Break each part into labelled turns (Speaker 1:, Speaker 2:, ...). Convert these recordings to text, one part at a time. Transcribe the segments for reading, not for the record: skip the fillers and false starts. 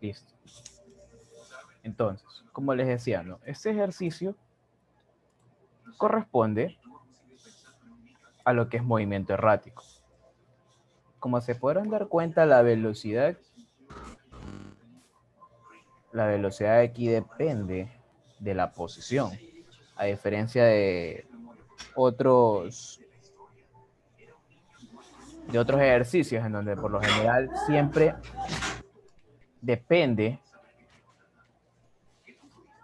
Speaker 1: Listo. Entonces, como les decía, ¿no? Este ejercicio corresponde a lo que es movimiento errático. Como se podrán dar cuenta, la velocidad aquí depende de la posición, a diferencia otros, de otros ejercicios en donde por lo general siempre depende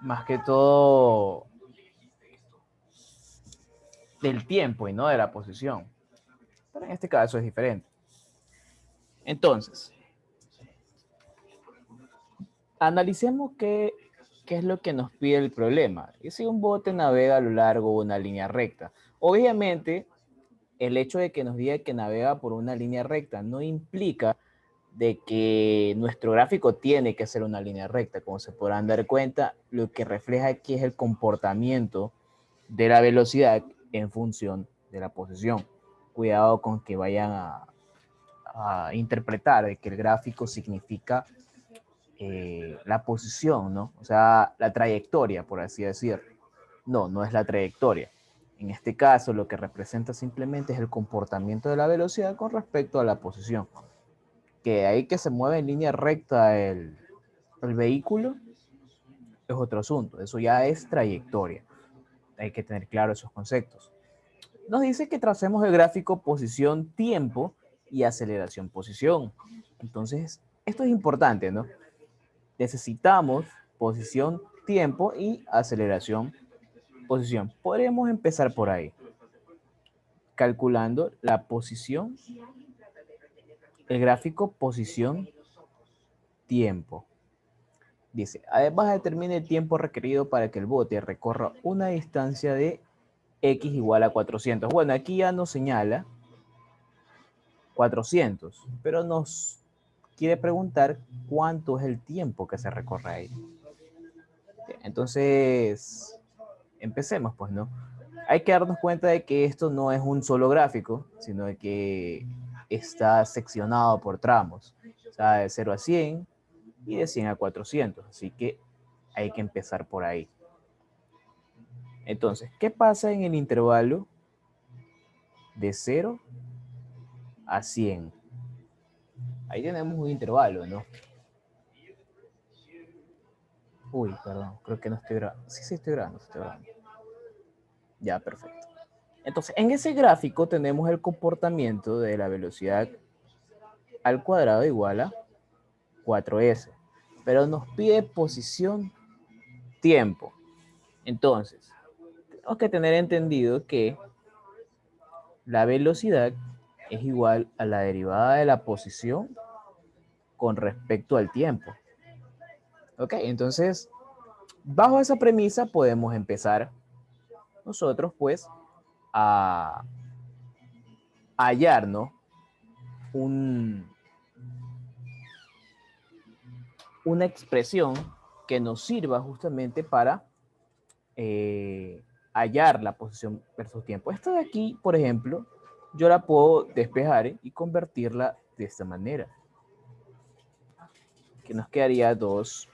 Speaker 1: más que todo del tiempo y no de la posición. Pero en este caso es diferente. Entonces, analicemos qué es lo que nos pide el problema. Y si un bote navega a lo largo de una línea recta. Obviamente, el hecho de que nos diga que navega por una línea recta no implica de que nuestro gráfico tiene que ser una línea recta. Como se podrán dar cuenta, lo que refleja aquí es el comportamiento de la velocidad en función de la posición. Cuidado con que vayan a interpretar de que el gráfico significa la posición, ¿no? O sea, la trayectoria, por así decirlo. No, no es la trayectoria. En este caso, lo que representa simplemente es el comportamiento de la velocidad con respecto a la posición. Que ahí que se mueve en línea recta el vehículo es otro asunto. Eso ya es trayectoria. Hay que tener claro esos conceptos. Nos dice que tracemos el gráfico posición-tiempo y aceleración-posición. Entonces, esto es importante, ¿no? Necesitamos posición, tiempo y aceleración, posición. Podríamos empezar por ahí, calculando la posición, el gráfico posición, tiempo. Dice, además determina el tiempo requerido para que el bote recorra una distancia de x igual a 400. Bueno, aquí ya nos señala 400, pero nos quiere preguntar cuánto es el tiempo que se recorre ahí. Entonces, empecemos, pues, ¿no? Hay que darnos cuenta de que esto no es un solo gráfico, sino de que está seccionado por tramos. O sea, de 0 a 100 y de 100 a 400. Así que hay que empezar por ahí. Entonces, ¿qué pasa en el intervalo de 0 a 100? Ahí tenemos un intervalo, ¿no? Uy, perdón, creo que no estoy grabando. Sí, estoy grabando, estoy grabando. Ya, perfecto. Entonces, en ese gráfico tenemos el comportamiento de la velocidad al cuadrado igual a 4s. Pero nos pide posición, tiempo. Entonces, tenemos que tener entendido que la velocidad es igual a la derivada de la posición con respecto al tiempo. Ok, entonces, bajo esa premisa podemos empezar nosotros, pues, a hallar, ¿no? Una expresión que nos sirva justamente para hallar la posición versus tiempo. Esta de aquí, por ejemplo, yo la puedo despejar y convertirla de esta manera. Que nos quedaría 4s.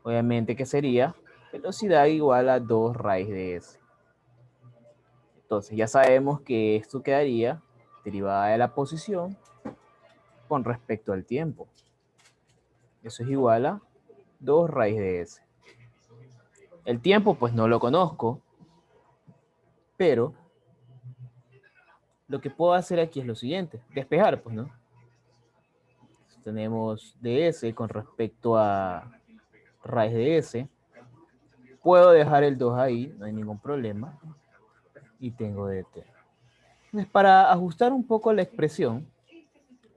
Speaker 1: Obviamente que sería velocidad igual a 2 raíz de s. Entonces ya sabemos que esto quedaría derivada de la posición con respecto al tiempo. Eso es igual a 2 raíz de s. El tiempo pues no lo conozco, pero lo que puedo hacer aquí es lo siguiente, despejar, pues, ¿no? Tenemos ds con respecto a raíz de s. Puedo dejar el 2 ahí, no hay ningún problema. Y tengo dt. Entonces, para ajustar un poco la expresión,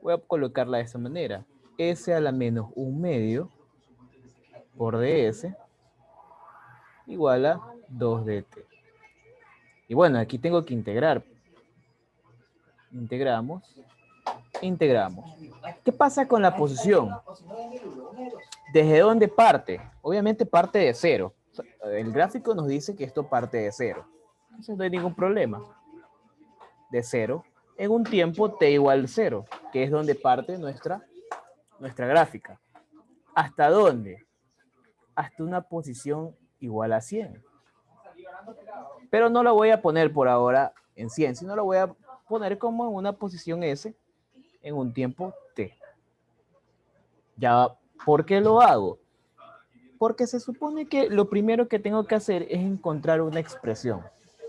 Speaker 1: voy a colocarla de esta manera. S a la menos 1 medio por ds igual a 2 dt. Y bueno, aquí tengo que integrar. Integramos. ¿Qué pasa con la posición? ¿Desde dónde parte? Obviamente parte de 0. El gráfico nos dice que esto parte de 0. Entonces no hay ningún problema. De 0 en un tiempo t igual 0. que es donde parte nuestra gráfica. ¿Hasta dónde? Hasta una posición igual a 100. Pero no lo voy a poner por ahora en 100, sino lo voy a poner como en una posición S en un tiempo T. Ya, ¿por qué lo hago? Porque se supone que lo primero que tengo que hacer es encontrar una expresión.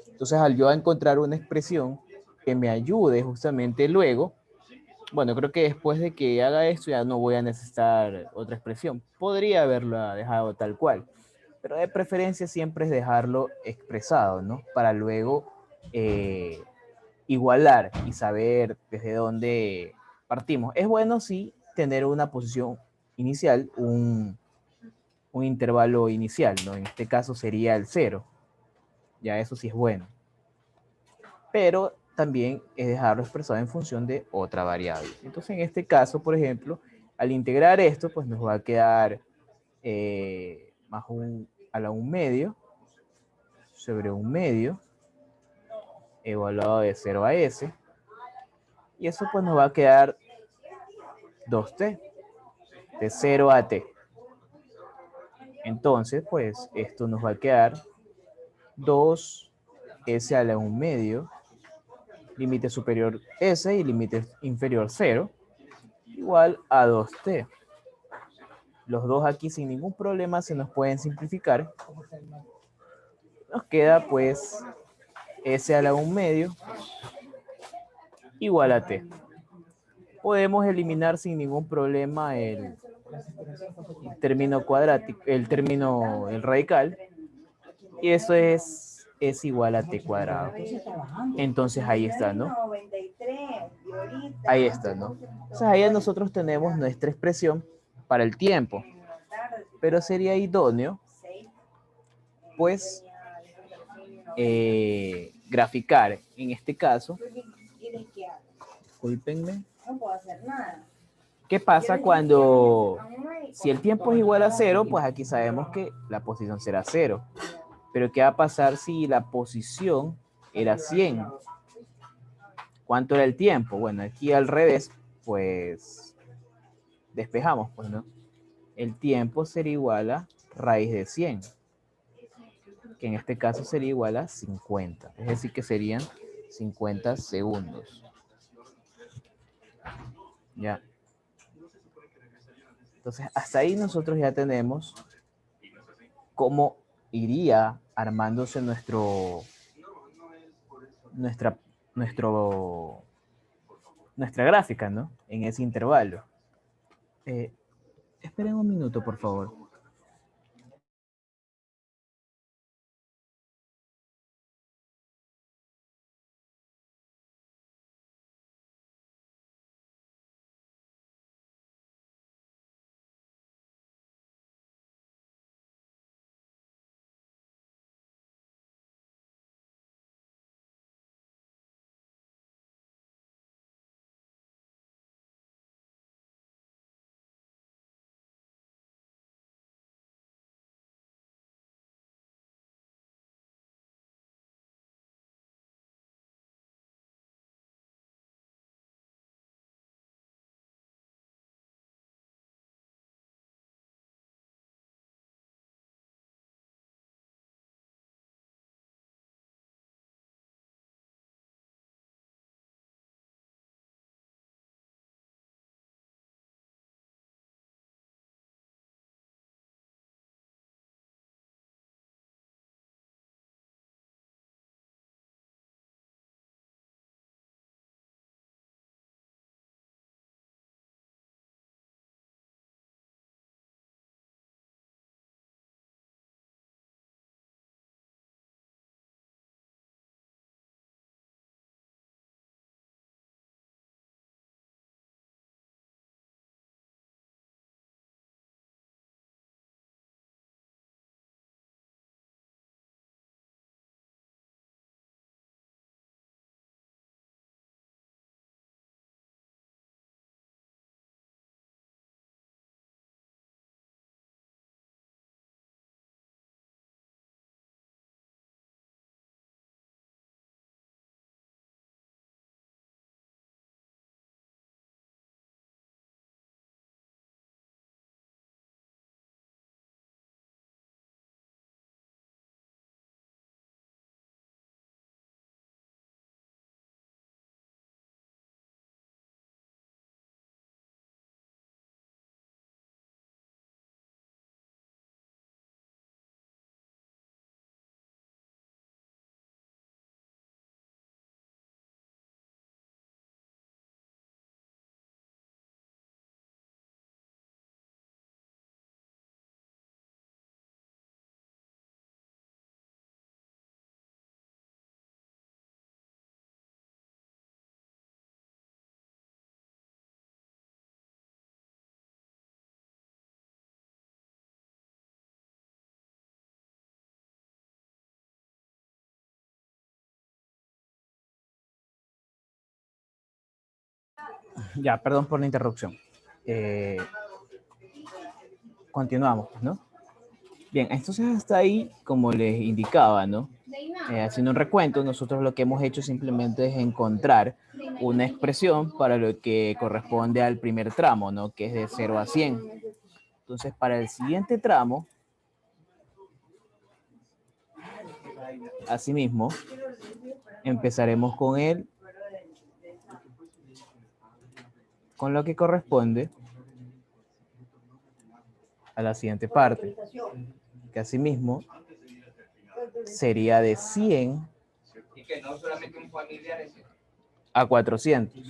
Speaker 1: Entonces, al yo encontrar una expresión que me ayude justamente luego, bueno, creo que después de que haga esto ya no voy a necesitar otra expresión. Podría haberla dejado tal cual, pero de preferencia siempre es dejarlo expresado, ¿no? Para luego eh, igualar y saber desde dónde partimos. Es bueno, sí, tener una posición inicial, un intervalo inicial, ¿no? En este caso sería el cero. Ya eso sí es bueno. Pero también es dejarlo expresado en función de otra variable. Entonces, en este caso, por ejemplo, al integrar esto, pues nos va a quedar más a la 1 medio sobre 1 medio evaluado de 0 a s. Y eso pues nos va a quedar 2t, de 0 a t. Entonces, pues esto nos va a quedar 2s a la 1 medio, límite superior s y límite inferior 0, igual a 2t. Los dos aquí sin ningún problema se nos pueden simplificar. Nos queda pues s a la 1 medio igual a t. Podemos eliminar sin ningún problema el término cuadrático, el radical, y eso es igual a t cuadrado. Entonces ahí está, ¿no? Ahí está, ¿no? Entonces ahí nosotros tenemos nuestra expresión para el tiempo, pero sería idóneo, pues, graficar, en este caso, discúlpenme, no puedo hacer nada. ¿Qué pasa cuando, si el tiempo es igual a 0, pues aquí sabemos que la posición será 0. Pero ¿qué va a pasar si la posición era 100? ¿Cuánto era el tiempo? Bueno, aquí al revés, pues despejamos, pues, ¿no? El tiempo sería igual a raíz de 100, que en este caso sería igual a 50. Es decir, que serían 50 segundos. Ya. Entonces, hasta ahí nosotros ya tenemos cómo iría armándose nuestra, nuestro, nuestra gráfica, ¿no? En ese intervalo. Esperen un minuto, por favor. Ya, perdón por la interrupción. Eh, continuamos, ¿no? Bien, entonces hasta ahí, como les indicaba, ¿no? Haciendo un recuento, nosotros lo que hemos hecho simplemente es encontrar una expresión para lo que corresponde al primer tramo, ¿no? Que es de 0 a 100. Entonces, para el siguiente tramo, asimismo, empezaremos con lo que corresponde a la siguiente parte, que asimismo sería de 100 a 400.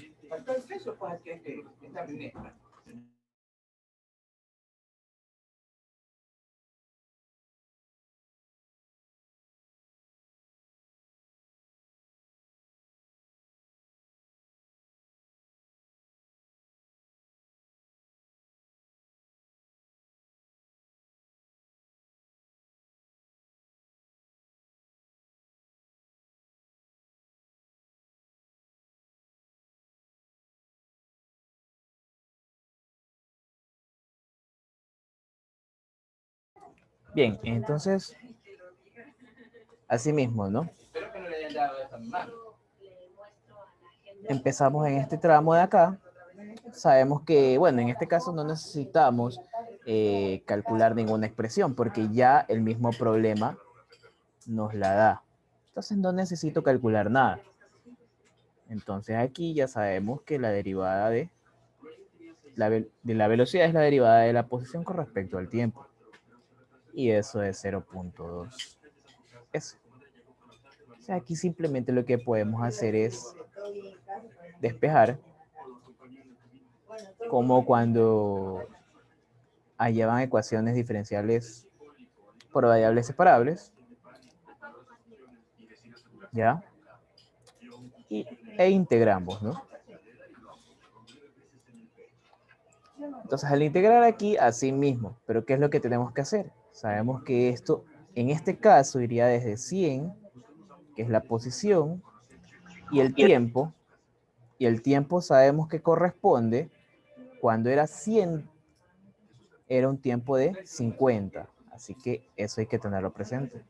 Speaker 1: Bien, entonces, asimismo, ¿no? Empezamos en este tramo de acá. Sabemos que, bueno, en este caso no necesitamos calcular ninguna expresión porque ya el mismo problema nos la da. Entonces no necesito calcular nada. Entonces aquí ya sabemos que la derivada de la velocidad es la derivada de la posición con respecto al tiempo. Y eso es 0.2 S. O sea, aquí simplemente lo que podemos hacer es despejar como cuando hallaban ecuaciones diferenciales por variables separables, ¿ya? E integramos, ¿no? Entonces, al integrar aquí, así mismo, pero ¿qué es lo que tenemos que hacer? Sabemos que esto, en este caso, iría desde 100, que es la posición, y el tiempo sabemos que corresponde, cuando era 100, era un tiempo de 50, así que eso hay que tenerlo presente.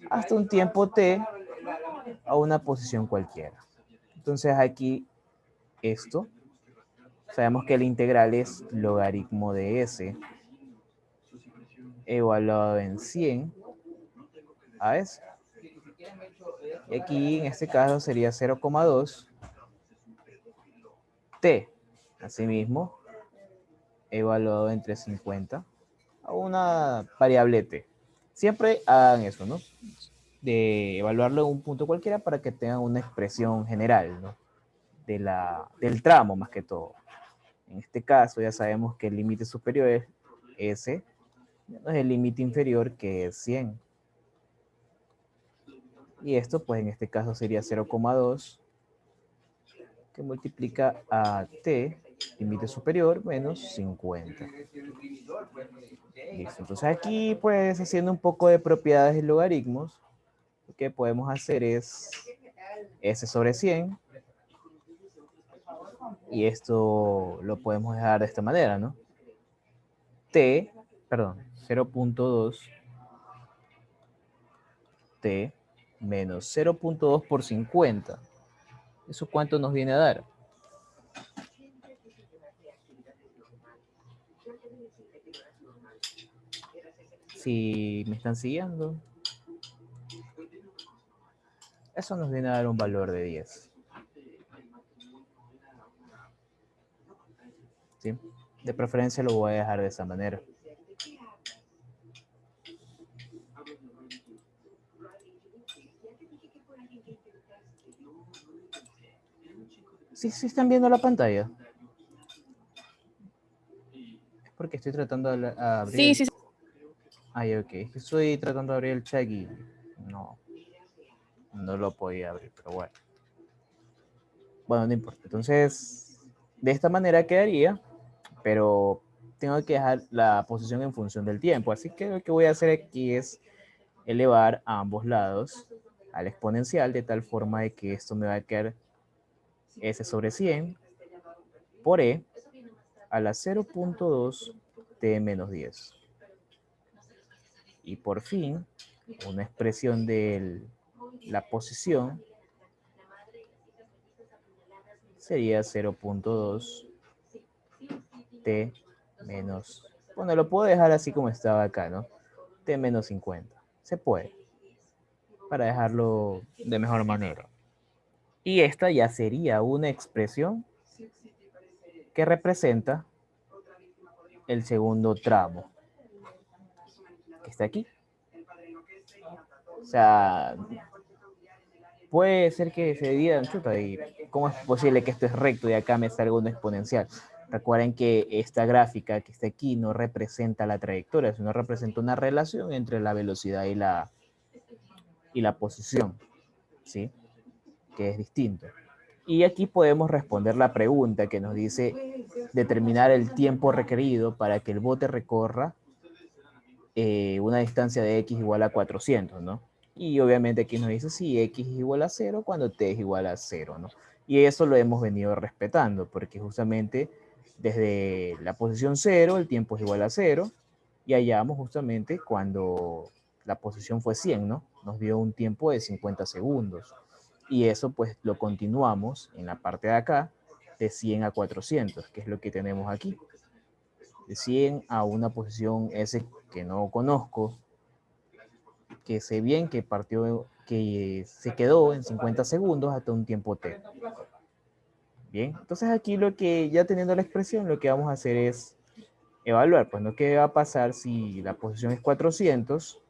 Speaker 1: Hasta un tiempo t a una posición cualquiera. Entonces aquí esto, sabemos que el integral es logaritmo de s evaluado en 100 a s. Y aquí en este caso sería 0,2 t, asimismo, evaluado entre 50 a una variable t. Siempre hagan eso, ¿no? De evaluarlo en un punto cualquiera para que tengan una expresión general, ¿no? Del tramo más que todo. En este caso ya sabemos que el límite superior es S, menos el límite inferior que es 100. Y esto pues en este caso sería 0,2 que multiplica a t, límite superior, menos 50. Listo, entonces aquí pues haciendo un poco de propiedades de logaritmos, lo que podemos hacer es S sobre 100, y esto lo podemos dejar de esta manera, ¿no? T, perdón, 0.2 T menos 0.2 por 50. ¿Eso cuánto nos viene a dar? Si me están siguiendo, eso nos viene a dar un valor de 10. ¿Sí? De preferencia lo voy a dejar de esa manera. Sí están viendo la pantalla. Es porque estoy tratando de abrir.
Speaker 2: Sí.
Speaker 1: Ay, ok. Es que estoy tratando de abrir el chat y no lo podía abrir, pero bueno. Bueno, no importa. Entonces, de esta manera quedaría, pero tengo que dejar la posición en función del tiempo. Así que lo que voy a hacer aquí es elevar a ambos lados al exponencial de tal forma de que esto me va a quedar S sobre 100 por E a la 0.2 T menos 10. Y por fin, una expresión de la posición sería 0.2 T menos... Bueno, lo puedo dejar así como estaba acá, ¿no? T menos 50. Se puede. Para dejarlo de mejor manera. Y esta ya sería una expresión que representa el segundo tramo, que está aquí. O sea, puede ser que se digan, chuta, ¿y cómo es posible que esto es recto y acá me salga una exponencial? Recuerden que esta gráfica que está aquí no representa la trayectoria, sino representa una relación entre la velocidad y la posición, ¿sí? Que es distinto. Y aquí podemos responder la pregunta que nos dice determinar el tiempo requerido para que el bote recorra una distancia de x igual a 400, ¿no? Y obviamente aquí nos dice si x es igual a 0 cuando t es igual a 0, ¿no? Y eso lo hemos venido respetando, porque justamente desde la posición 0 el tiempo es igual a 0, y hallamos justamente cuando la posición fue 100, ¿no? Nos dio un tiempo de 50 segundos. Y eso pues lo continuamos en la parte de acá, de 100 a 400, que es lo que tenemos aquí. De 100 a una posición S que no conozco, que sé bien que partió, que se quedó en 50 segundos hasta un tiempo T. Bien, entonces aquí lo que, ya teniendo la expresión, lo que vamos a hacer es evaluar, pues, ¿no? ¿Qué va a pasar si la posición es 400?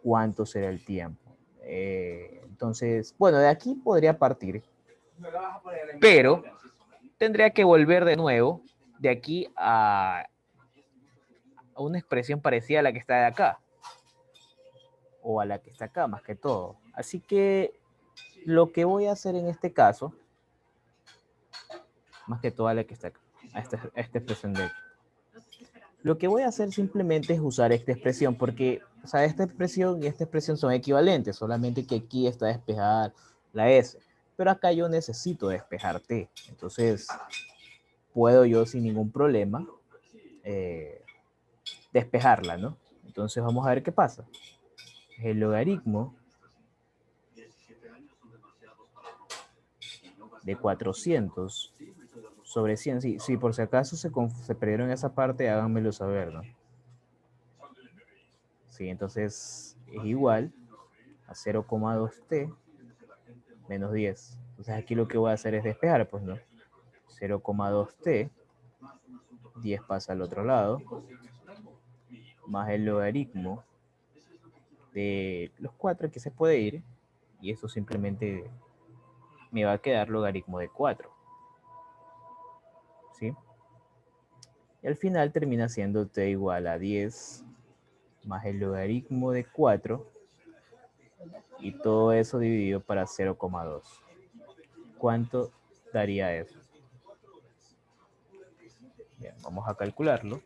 Speaker 1: ¿Cuánto será el tiempo? Entonces, bueno, de aquí podría partir, pero tendría que volver de nuevo de aquí a una expresión parecida a la que está de acá, o a la que está acá más que todo. Así que lo que voy a hacer en este caso, más que todo a la que está acá, a esta expresión de aquí. Lo que voy a hacer simplemente es usar esta expresión, porque, o sea, esta expresión y esta expresión son equivalentes, solamente que aquí está despejada la S, pero acá yo necesito despejar T. Entonces, puedo yo sin ningún problema despejarla, ¿no? Entonces, vamos a ver qué pasa. El logaritmo de 400 sobre 100, si por si acaso se perdieron esa parte, háganmelo saber, ¿no? Sí, entonces es igual a 0,2t menos 10. Entonces aquí lo que voy a hacer es despejar, pues, ¿no? 0,2t, 10 pasa al otro lado, más el logaritmo de los 4 que se puede ir, y eso simplemente me va a quedar logaritmo de 4, ¿sí? Y al final termina siendo t igual a 10 más el logaritmo de 4, y todo eso dividido para 0,2. ¿Cuánto daría eso? Bien, vamos a calcularlo.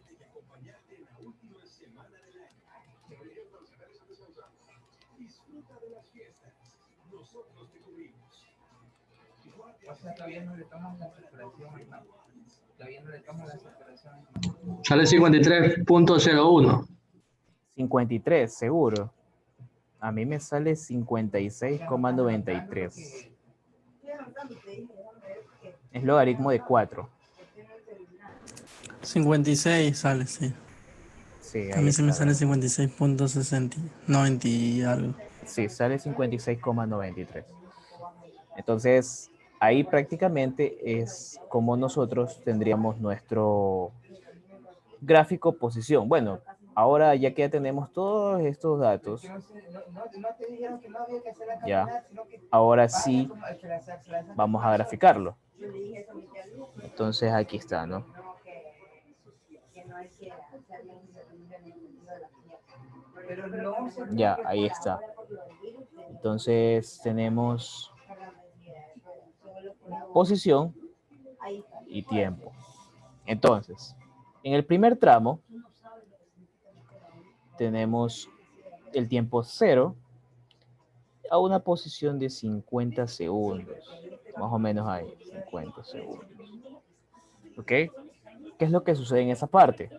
Speaker 2: Sale 53.01.
Speaker 1: 53, seguro. A mí me sale 56,93. Es logaritmo de 4.
Speaker 3: 56 sale, sí.
Speaker 1: Sí,
Speaker 3: A
Speaker 1: ahí
Speaker 3: mí se me
Speaker 1: está.
Speaker 3: sale
Speaker 1: ¿Verdad?
Speaker 3: 56.60, 90 y algo.
Speaker 1: Sí, sale 56,93. Entonces, ahí prácticamente es como nosotros tendríamos nuestro gráfico posición. Bueno, ahora ya que ya tenemos todos estos datos, ya, ahora sí vamos a graficarlo. Entonces aquí está, ¿no? Ya, ahí está. Entonces tenemos posición y tiempo. Entonces, en el primer tramo tenemos el tiempo 0 a una posición de 50 segundos. Más o menos ahí, 50 segundos. ¿Ok? ¿Qué es lo que sucede en esa parte?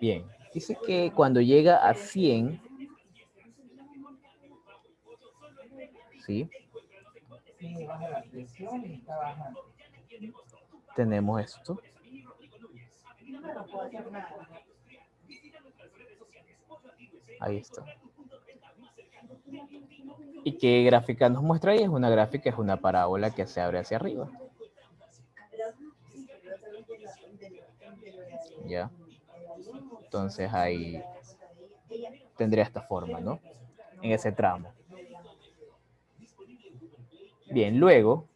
Speaker 1: Bien, dice que cuando llega a 100, ¿sí? Tenemos esto. Ahí está. ¿Y qué gráfica nos muestra ahí? Es una gráfica, es una parábola que se abre hacia arriba. ¿Ya? Entonces ahí tendría esta forma, ¿no? En ese tramo. Bien, luego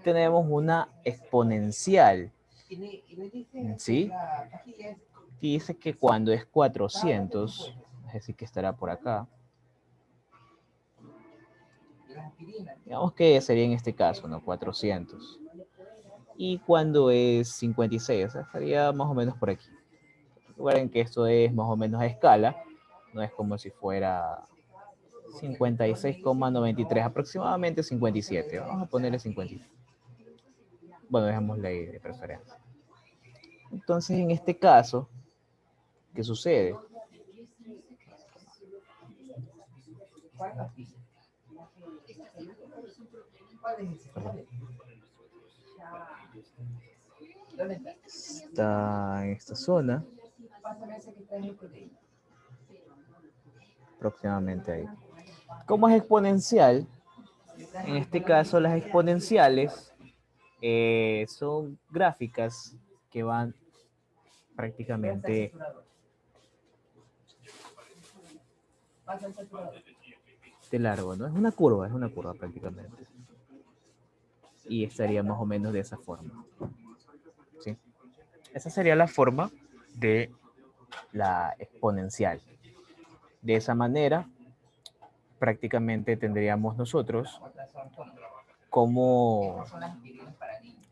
Speaker 1: tenemos una exponencial, ¿sí? Y dice que cuando es 400, es decir, que estará por acá. Digamos que sería en este caso, ¿no? 400. Y cuando es 56, o sea, estaría más o menos por aquí. Recuerden que esto es más o menos a escala, no es como si fuera 56,93, aproximadamente 57. Vamos a ponerle 57. Bueno, dejémosle ahí de preferencia. Entonces, en este caso, ¿qué sucede? Está en esta zona. Aproximadamente ahí. Como es exponencial, en este caso las exponenciales son gráficas que van prácticamente de largo, ¿no? Es una curva prácticamente. Y estaría más o menos de esa forma. ¿Sí? Esa sería la forma de la exponencial. De esa manera, prácticamente tendríamos nosotros cómo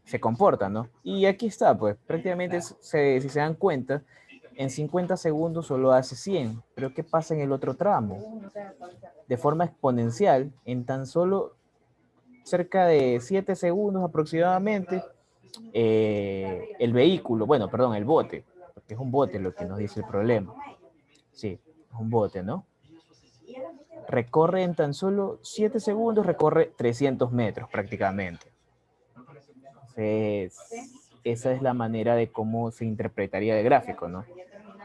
Speaker 1: se comporta, ¿no? Y aquí está, pues prácticamente si se dan cuenta, en 50 segundos solo hace 100, pero ¿qué pasa en el otro tramo? De forma exponencial, en tan solo cerca de 7 segundos aproximadamente, el vehículo, bueno, perdón, el bote, porque es un bote lo que nos dice el problema. Sí, es un bote, ¿no? Recorre en tan solo 7 segundos, recorre 300 metros prácticamente. Entonces, esa es la manera de cómo se interpretaría el gráfico, ¿no?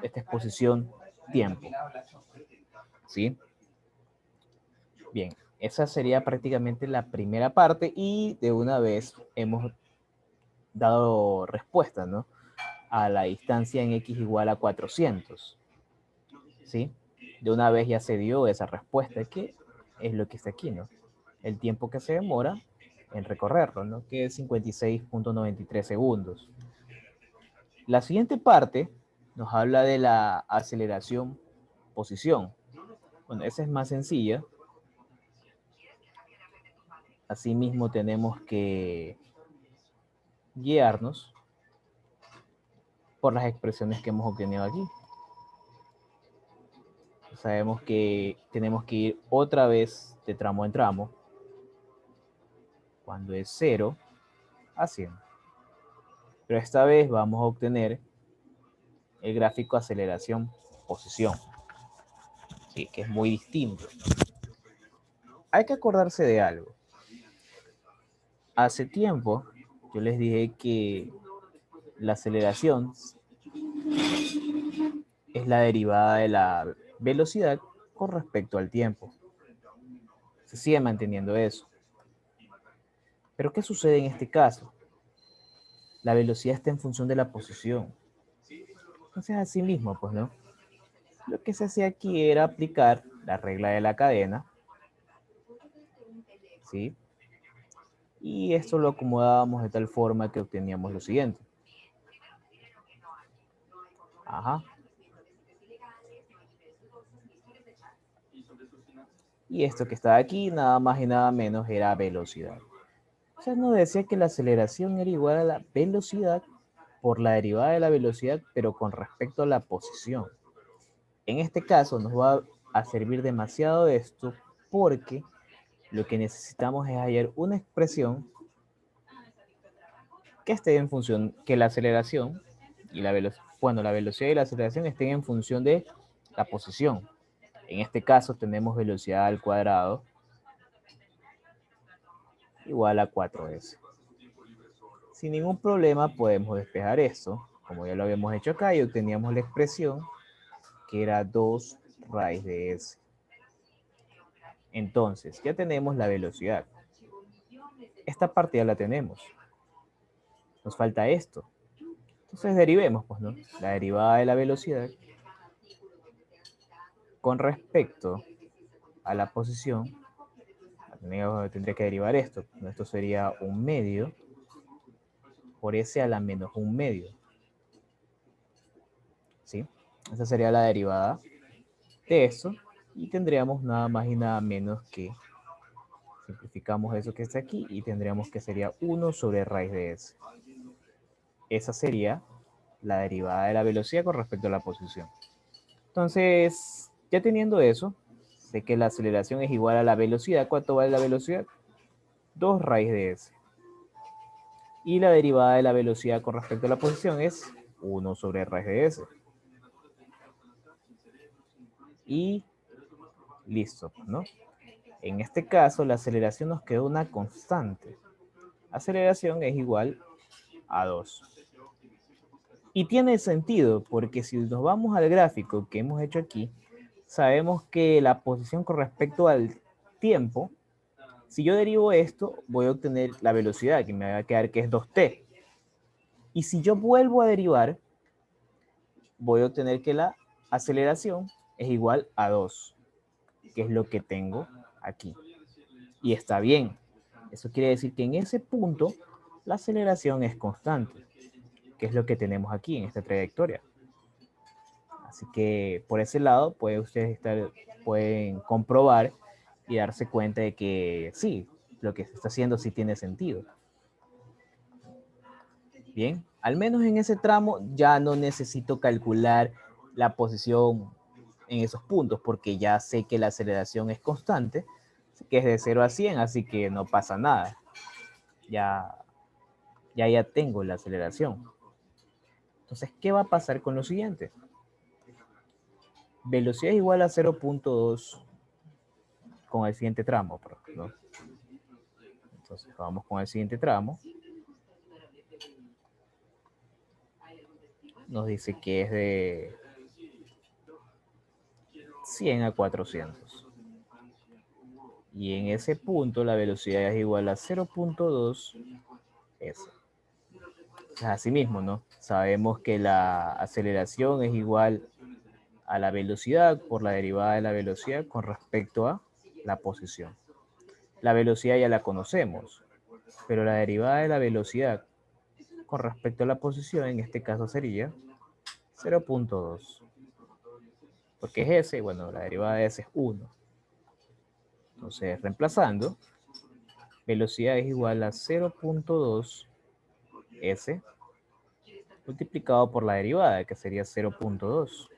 Speaker 1: Esta exposición tiempo. ¿Sí? Bien, esa sería prácticamente la primera parte y de una vez hemos dado respuesta, ¿no? A la distancia en x igual a 400. ¿Sí? De una vez ya se dio esa respuesta, que es lo que está aquí, ¿no? El tiempo que se demora en recorrerlo, ¿no? Que es 56,93 segundos. La siguiente parte nos habla de la aceleración posición. Bueno, esa es más sencilla. Asimismo tenemos que guiarnos por las expresiones que hemos obtenido aquí. Sabemos que tenemos que ir otra vez de tramo en tramo cuando es 0 a 100. Pero esta vez vamos a obtener el gráfico aceleración-posición, ¿sí? Que es muy distinto. Hay que acordarse de algo. Hace tiempo yo les dije que la aceleración es la derivada de la velocidad con respecto al tiempo. Se sigue manteniendo eso. Pero ¿qué sucede en este caso? La velocidad está en función de la posición. Entonces, así mismo, pues, ¿no? Lo que se hacía aquí era aplicar la regla de la cadena, ¿sí? Y esto lo acomodábamos de tal forma que obteníamos lo siguiente. Ajá. Y esto que está aquí, nada más y nada menos, era velocidad. O sea, nos decía que la aceleración era igual a la velocidad por la derivada de la velocidad, pero con respecto a la posición. En este caso nos va a servir demasiado esto porque lo que necesitamos es hallar una expresión que esté en función, que la aceleración y la velocidad, bueno, la velocidad y la aceleración estén en función de la posición. En este caso tenemos velocidad al cuadrado igual a 4s. Sin ningún problema podemos despejar esto, como ya lo habíamos hecho acá, y obteníamos la expresión que era 2 raíz de s. Entonces, ya tenemos la velocidad. Esta parte ya la tenemos. Nos falta esto. Entonces derivemos, pues, ¿no? La derivada de la velocidad con respecto a la posición. Tendría que derivar esto. Esto sería 1/2 por s a la menos 1/2. ¿Sí? Esa sería la derivada de eso. Y tendríamos nada más y nada menos que, simplificamos eso que está aquí y tendríamos que sería 1 sobre raíz de s. Esa sería la derivada de la velocidad con respecto a la posición. Entonces, ya teniendo eso, sé que la aceleración es igual a la velocidad. ¿Cuánto vale la velocidad? 2 raíz de s. Y la derivada de la velocidad con respecto a la posición es 1 sobre raíz de s. Y listo, ¿no? En este caso, la aceleración nos quedó una constante. Aceleración es igual a 2. Y tiene sentido, porque si nos vamos al gráfico que hemos hecho aquí, sabemos que la posición con respecto al tiempo, si yo derivo esto, voy a obtener la velocidad, que me va a quedar que es 2t. Y si yo vuelvo a derivar, voy a obtener que la aceleración es igual a 2, que es lo que tengo aquí. Y está bien. Eso quiere decir que en ese punto la aceleración es constante, que es lo que tenemos aquí en esta trayectoria. Así que por ese lado pueden comprobar y darse cuenta de que sí, lo que se está haciendo sí tiene sentido. Bien, al menos en ese tramo ya no necesito calcular la posición en esos puntos porque ya sé que la aceleración es constante, que es de 0 a 100, así que no pasa nada. Ya tengo la aceleración. Entonces, ¿qué va a pasar con lo siguiente? Velocidad es igual a 0.2 con el siguiente tramo, ¿no? Entonces, vamos con el siguiente tramo. Nos dice que es de 100 a 400. Y en ese punto la velocidad es igual a 0.2 s. Asimismo, ¿no? Sabemos que la aceleración es igual a la velocidad por la derivada de la velocidad con respecto a la posición. La velocidad ya la conocemos, pero la derivada de la velocidad con respecto a la posición en este caso sería 0.2. Porque es s, bueno, la derivada de s es 1. Entonces, reemplazando, velocidad es igual a 0.2 s multiplicado por la derivada, que sería 0.2.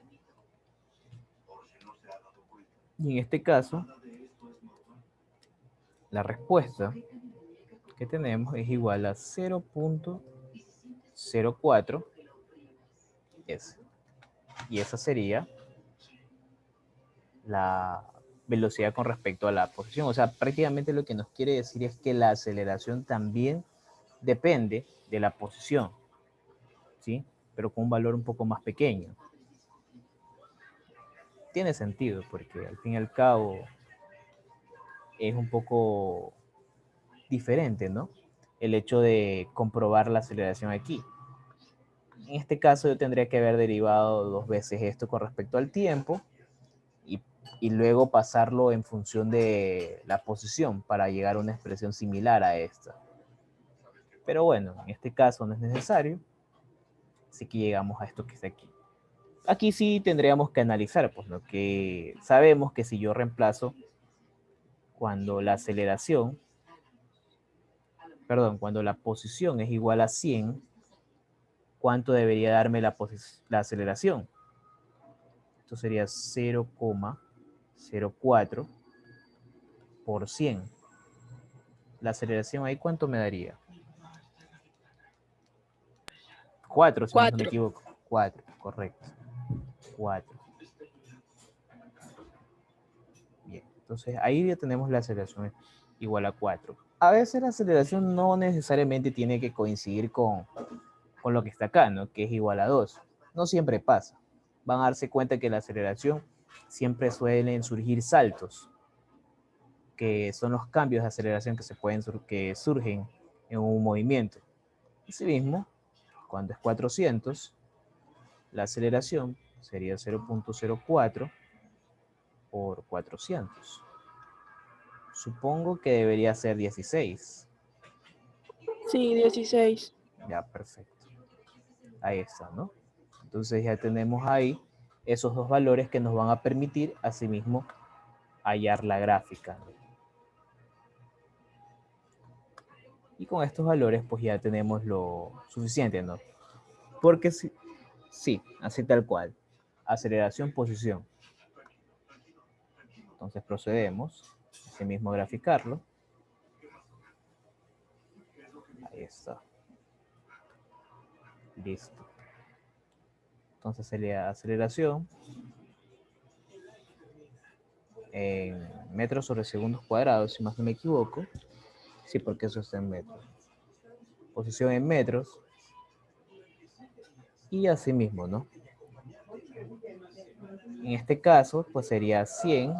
Speaker 1: Y en este caso, la respuesta que tenemos es igual a 0.04 s. Y esa sería la velocidad con respecto a la posición. O sea, prácticamente lo que nos quiere decir es que la aceleración también depende de la posición, ¿sí? Pero con un valor un poco más pequeño. Tiene sentido, porque al fin y al cabo es un poco diferente, ¿no? El hecho de comprobar la aceleración aquí. En este caso yo tendría que haber derivado 2 veces esto con respecto al tiempo y luego pasarlo en función de la posición para llegar a una expresión similar a esta. Pero bueno, en este caso no es necesario, así que llegamos a esto que está aquí. Aquí sí tendríamos que analizar, pues lo que sabemos que si yo reemplazo cuando la aceleración, cuando la posición es igual a 100, ¿cuánto debería darme la aceleración? Esto sería 0,04 por 100. La aceleración ahí, ¿cuánto me daría? 4, si más no me
Speaker 4: 4.
Speaker 1: equivoco. 4, correcto. 4. Bien, entonces ahí ya tenemos la aceleración igual a 4. A veces la aceleración no necesariamente tiene que coincidir con lo que está acá, ¿no? Que es igual a 2. No siempre pasa. Van a darse cuenta que la aceleración siempre suelen surgir saltos, que son los cambios de aceleración que surgen en un movimiento. Asimismo, cuando es 400, la aceleración sería 0.04 por 400. Supongo que debería ser 16.
Speaker 4: Sí, 16.
Speaker 1: Ya, perfecto. Ahí está, ¿no? Entonces ya tenemos ahí esos dos valores que nos van a permitir, asimismo, hallar la gráfica. Y con estos valores, pues ya tenemos lo suficiente, ¿no? Porque sí, así tal cual. Aceleración, posición. Entonces procedemos, asimismo, a graficarlo. Ahí está. Listo. Entonces sería aceleración en metros sobre segundos cuadrados, si más no me equivoco. Sí, porque eso está en metros. Posición en metros. Y así mismo, ¿no? En este caso, pues sería 100.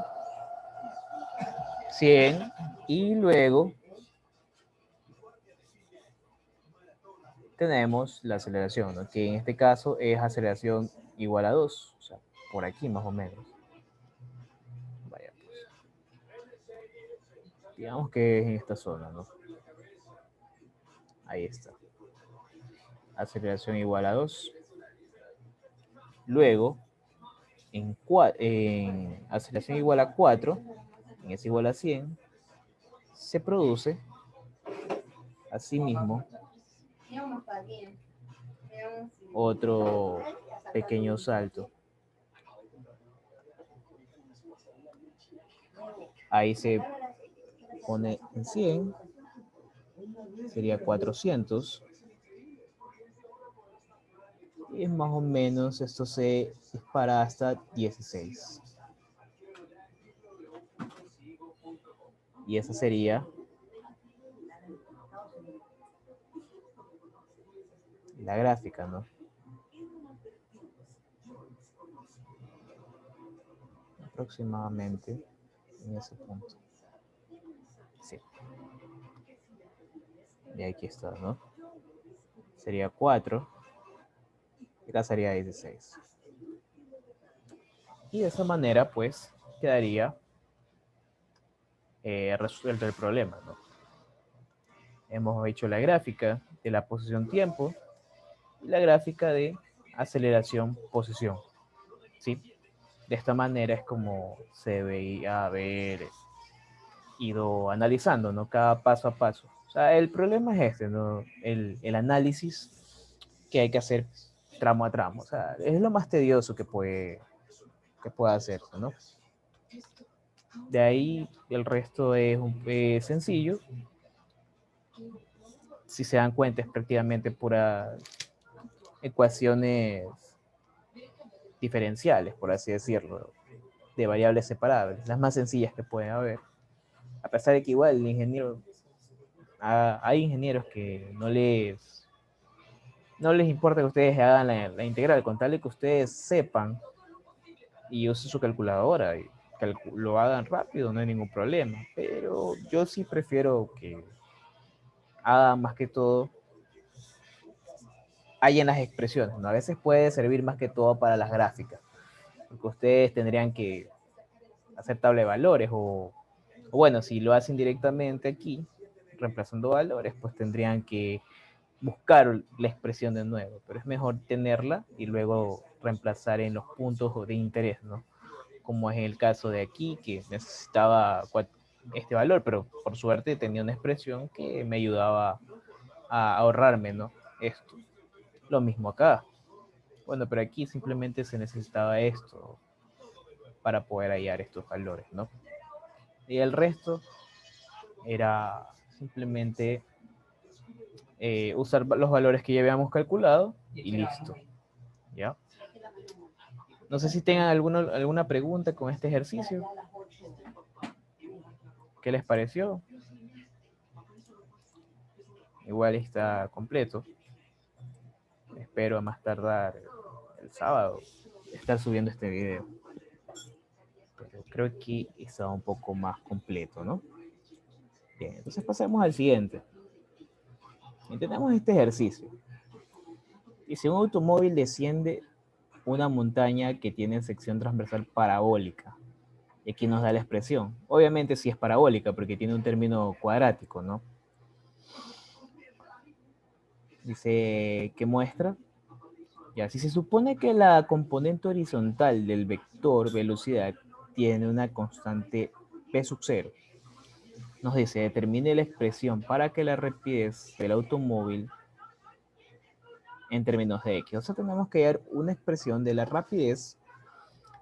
Speaker 1: 100. Y luego tenemos la aceleración, ¿no? Que en este caso es aceleración igual a 2. O sea, por aquí más o menos. Vaya, pues. Digamos que es en esta zona, ¿no? Ahí está. Aceleración igual a 2. Luego, en aceleración igual a 4, en es igual a 100, se produce, asimismo, otro pequeño salto. Ahí se pone en 100, sería 400. Y más o menos esto se dispara hasta 16. Y esa sería la gráfica, ¿no? Aproximadamente en ese punto. Sí. Y aquí está, ¿no? Sería 4. Y acá sería 16. Y de esa manera, pues, quedaría resuelto el problema, ¿no? Hemos hecho la gráfica de la posición tiempo y la gráfica de aceleración posición, ¿sí? De esta manera es como se veía haber ido analizando, ¿no? Cada paso a paso. O sea, el problema es este, ¿no? El análisis que hay que hacer tramo a tramo. O sea, es lo más tedioso que puede hacerse, ¿no? De ahí el resto es sencillo. Si se dan cuenta, es prácticamente pura ecuaciones diferenciales, por así decirlo, de variables separables, las más sencillas que pueden haber. A pesar de que igual el ingeniero, hay ingenieros que no les importa que ustedes hagan la integral, con tal de que ustedes sepan y usen su calculadora y lo hagan rápido, no hay ningún problema. Pero yo sí prefiero que hagan más que todo hay en las expresiones, ¿no? A veces puede servir más que todo para las gráficas, porque ustedes tendrían que hacer tabla de valores o bueno, si lo hacen directamente aquí, reemplazando valores, pues tendrían que buscar la expresión de nuevo, pero es mejor tenerla y luego reemplazar en los puntos de interés, ¿no? Como es el caso de aquí, que necesitaba este valor, pero por suerte tenía una expresión que me ayudaba a ahorrarme, ¿no? Esto. Lo mismo acá. Bueno, pero aquí simplemente se necesitaba esto para poder hallar estos valores, ¿no? Y el resto era simplemente usar los valores que ya habíamos calculado y listo. ¿Ya? No sé si tengan alguna pregunta con este ejercicio. ¿Qué les pareció? Igual está completo. Espero a más tardar el sábado estar subiendo este video. Pero creo que está un poco más completo, ¿no? Bien, entonces pasemos al siguiente. Y tenemos este ejercicio. Y si un automóvil desciende una montaña que tiene sección transversal parabólica, y aquí nos da la expresión. Obviamente sí es parabólica porque tiene un término cuadrático, ¿no? Dice, ¿qué muestra? Ya, si se supone que la componente horizontal del vector velocidad tiene una constante p sub 0, nos dice, determine la expresión para que la rapidez del automóvil en términos de x. O sea, tenemos que dar una expresión de la rapidez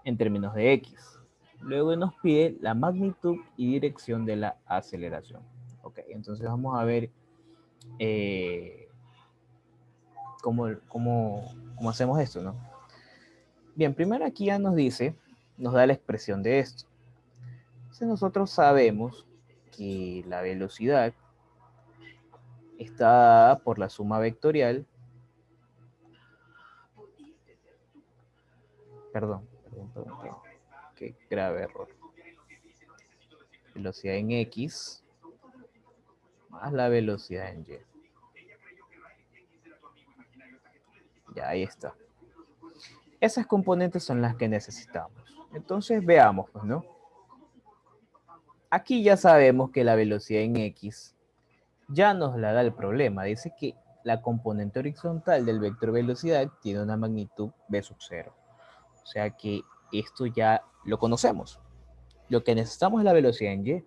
Speaker 1: en términos de x. Luego nos pide la magnitud y dirección de la aceleración. Ok, entonces vamos a ver cómo hacemos esto, ¿no? Bien, primero aquí ya nos dice, nos da la expresión de esto. Entonces nosotros sabemos que la velocidad está dada por la suma vectorial. Perdón, qué grave error. Velocidad en X más la velocidad en Y. Ya, ahí está. Esas componentes son las que necesitamos. Entonces veamos, pues, ¿no? Aquí ya sabemos que la velocidad en X ya nos la da el problema. Dice que la componente horizontal del vector velocidad tiene una magnitud v sub 0. O sea que esto ya lo conocemos. Lo que necesitamos es la velocidad en Y.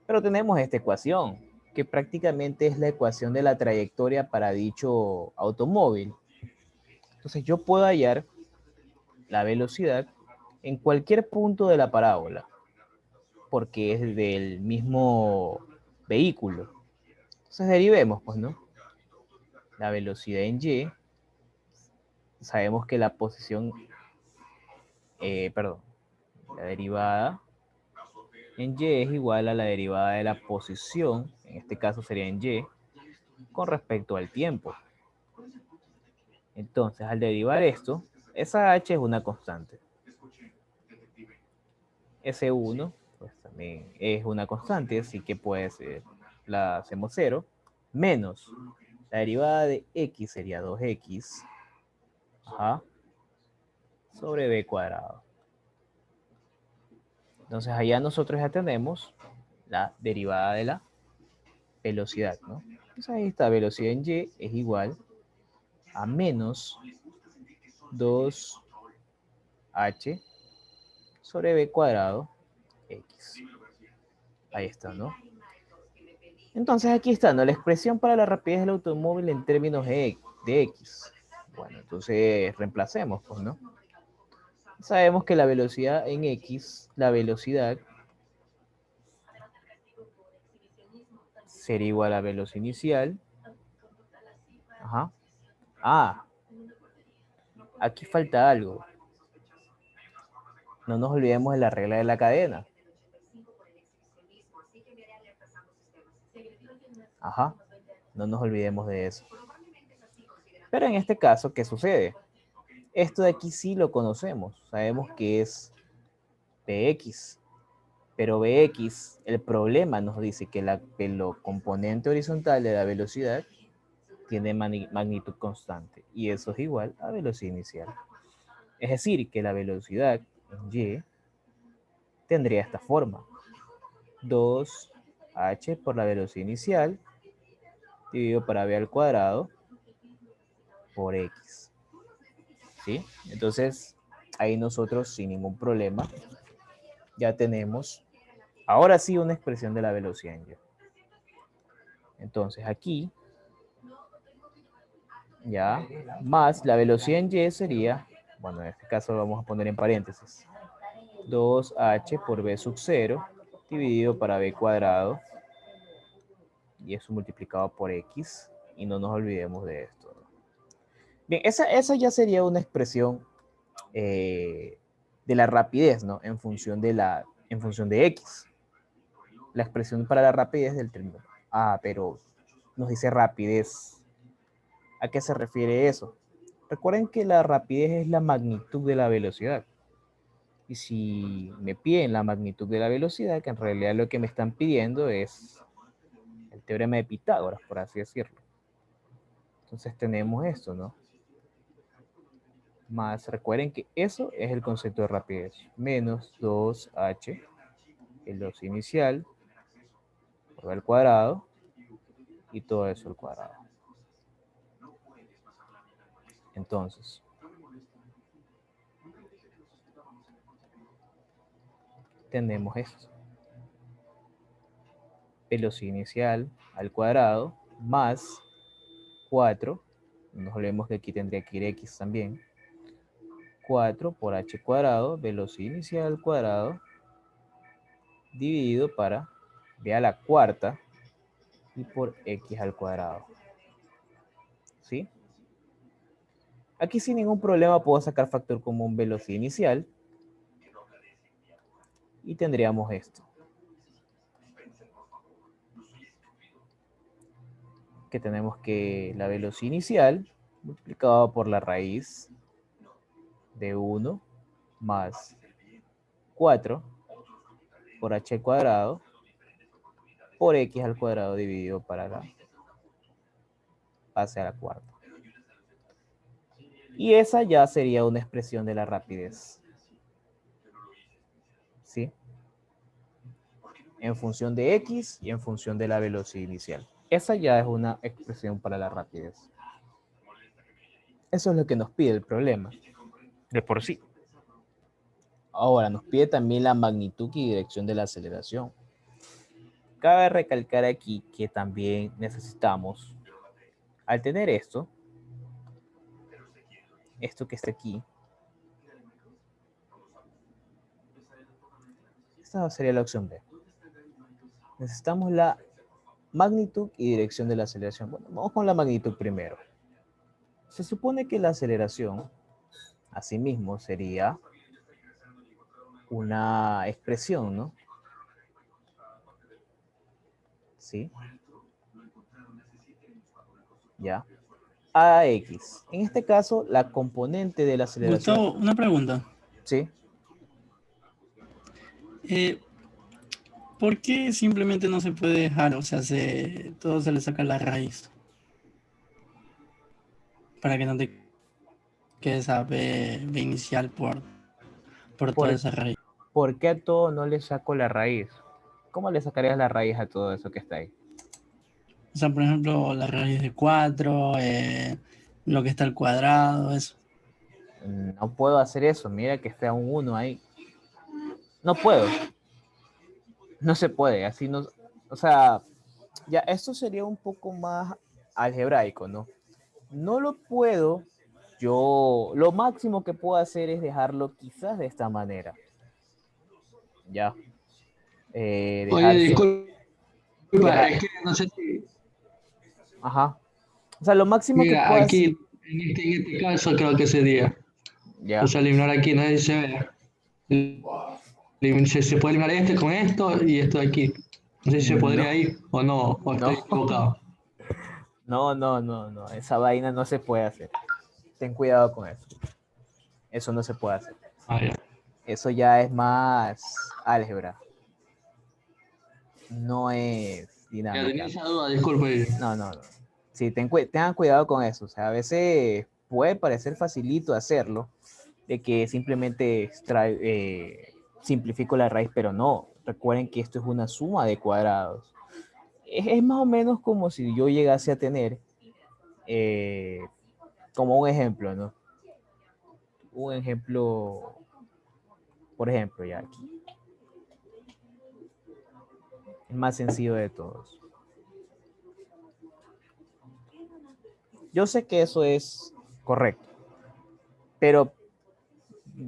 Speaker 1: Pero tenemos esta ecuación, que prácticamente es la ecuación de la trayectoria para dicho automóvil. Entonces yo puedo hallar la velocidad en cualquier punto de la parábola, porque es del mismo vehículo. Entonces derivemos, pues, ¿no? La velocidad en Y, sabemos que la posición, la derivada en Y es igual a la derivada de la posición, en este caso sería en Y, con respecto al tiempo. Entonces, al derivar esto, esa h es una constante. S1, pues también es una constante, así que puede ser, la hacemos 0, menos la derivada de x sería 2x, ajá, sobre b cuadrado. Entonces, allá nosotros ya tenemos la derivada de la velocidad, ¿no? Entonces, ahí está, velocidad en y es igual a menos 2h sobre b cuadrado x. Ahí está, ¿no? Entonces aquí está, ¿no? La expresión para la rapidez del automóvil en términos de x. Bueno, entonces reemplacemos, pues, ¿no? Sabemos que la velocidad en x, la velocidad sería igual a velocidad inicial. Ajá. Ah, aquí falta algo. No nos olvidemos de la regla de la cadena. Ajá. No nos olvidemos de eso. Pero en este caso, ¿qué sucede? Esto de aquí sí lo conocemos. Sabemos que es Bx. Pero Bx, el problema nos dice que la componente horizontal de la velocidad tiene magnitud constante. Y eso es igual a velocidad inicial. Es decir, que la velocidad en y tendría esta forma. 2h por la velocidad inicial dividido para b al cuadrado por x. ¿Sí? Entonces, ahí nosotros sin ningún problema ya tenemos, ahora sí, una expresión de la velocidad en y. Entonces, aquí, ya, más la velocidad en y sería, bueno, en este caso lo vamos a poner en paréntesis, 2h por b sub 0 dividido para b cuadrado, y eso multiplicado por x, y no nos olvidemos de esto. Bien, esa ya sería una expresión de la rapidez, ¿no? En función de x. La expresión para la rapidez del término. Ah, pero nos dice rapidez. ¿A qué se refiere eso? Recuerden que la rapidez es la magnitud de la velocidad. Y si me piden la magnitud de la velocidad, que en realidad lo que me están pidiendo es el teorema de Pitágoras, por así decirlo. Entonces tenemos esto, ¿no? Más, recuerden que eso es el concepto de rapidez. Menos 2h, el 2 inicial, por el cuadrado, y todo eso al cuadrado. Entonces, tenemos esto. Velocidad inicial al cuadrado más 4. No nos olvidemos que aquí tendría que ir x también. 4 por h cuadrado, velocidad inicial al cuadrado, dividido para b a la cuarta y por x al cuadrado. ¿Sí? Aquí sin ningún problema puedo sacar factor común velocidad inicial y tendríamos esto. Que tenemos que la velocidad inicial multiplicado por la raíz de 1 más 4 por h al cuadrado por x al cuadrado dividido para la base a la cuarta. Y esa ya sería una expresión de la rapidez. ¿Sí? En función de x y en función de la velocidad inicial. Esa ya es una expresión para la rapidez. Eso es lo que nos pide el problema, de por sí. Ahora, nos pide también la magnitud y dirección de la aceleración. Cabe recalcar aquí que también necesitamos, al tener esto que está aquí, esta sería la opción B. Necesitamos la magnitud y dirección de la aceleración. Bueno, vamos con la magnitud primero. Se supone que la aceleración, asimismo, sería una expresión, ¿no? ¿Sí? Ya. AX. En este caso, la componente de la aceleración.
Speaker 3: Gustavo, una pregunta.
Speaker 1: ¿Sí?
Speaker 3: ¿Por qué simplemente no se puede dejar? O sea, todo se le saca la raíz. Para que no te quede esa B inicial por toda
Speaker 1: ¿Por,
Speaker 3: esa raíz.
Speaker 1: ¿Por qué a todo no le saco la raíz? ¿Cómo le sacarías la raíz a todo eso que está ahí?
Speaker 3: O sea, por ejemplo, la raíz de 4, lo que está al cuadrado, eso.
Speaker 1: No puedo hacer eso. Mira que está un 1 ahí. No puedo. No se puede. Así no. O sea, ya esto sería un poco más algebraico, ¿no? No lo puedo. Yo lo máximo que puedo hacer es dejarlo quizás de esta manera. Ya.
Speaker 2: Oye, disculpa,
Speaker 1: dejar-
Speaker 2: es que no sé si.
Speaker 1: Ajá. O sea, lo máximo que
Speaker 2: Mira,
Speaker 1: puedo hacer.
Speaker 2: aquí, en este caso, creo que sería.
Speaker 1: Ya.
Speaker 2: O sea, eliminar aquí, no sé si se ve. Se puede eliminar este con esto y esto de aquí. No sé si se
Speaker 1: No,
Speaker 2: podría ir o no, o estoy
Speaker 1: no,
Speaker 2: equivocado.
Speaker 1: no. Esa vaina no se puede hacer. Ten cuidado con eso. Eso no se puede hacer.
Speaker 2: Ah, ya.
Speaker 1: Eso ya es más álgebra. No es
Speaker 2: Ya tenía
Speaker 1: dinámica.
Speaker 2: esa duda, disculpe.
Speaker 1: No. Sí, tengan cuidado con eso. O sea, a veces puede parecer facilito hacerlo, de que simplemente simplifico la raíz, pero no. Recuerden que esto es una suma de cuadrados. Es más o menos como si yo llegase a tener, como un ejemplo, ¿no? Un ejemplo, por ejemplo, ya aquí. El más sencillo de todos. Yo sé que eso es correcto, pero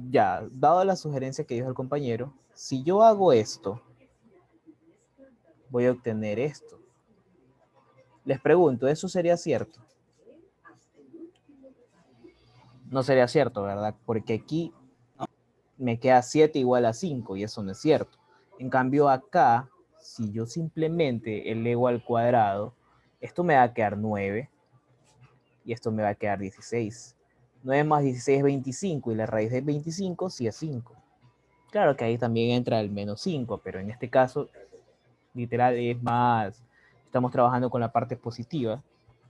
Speaker 1: ya, dado la sugerencia que dijo el compañero, si yo hago esto voy a obtener esto. Les pregunto, ¿eso sería cierto? No sería cierto, ¿verdad? Porque aquí me queda 7 igual a 5 y eso no es cierto. En cambio acá, si yo simplemente elevo al cuadrado, esto me va a quedar 9 y esto me va a quedar 16. 9 más 16 es 25 y la raíz de 25 sí es 5. Claro que ahí también entra el menos 5, pero en este caso, literal, es más, estamos trabajando con la parte positiva,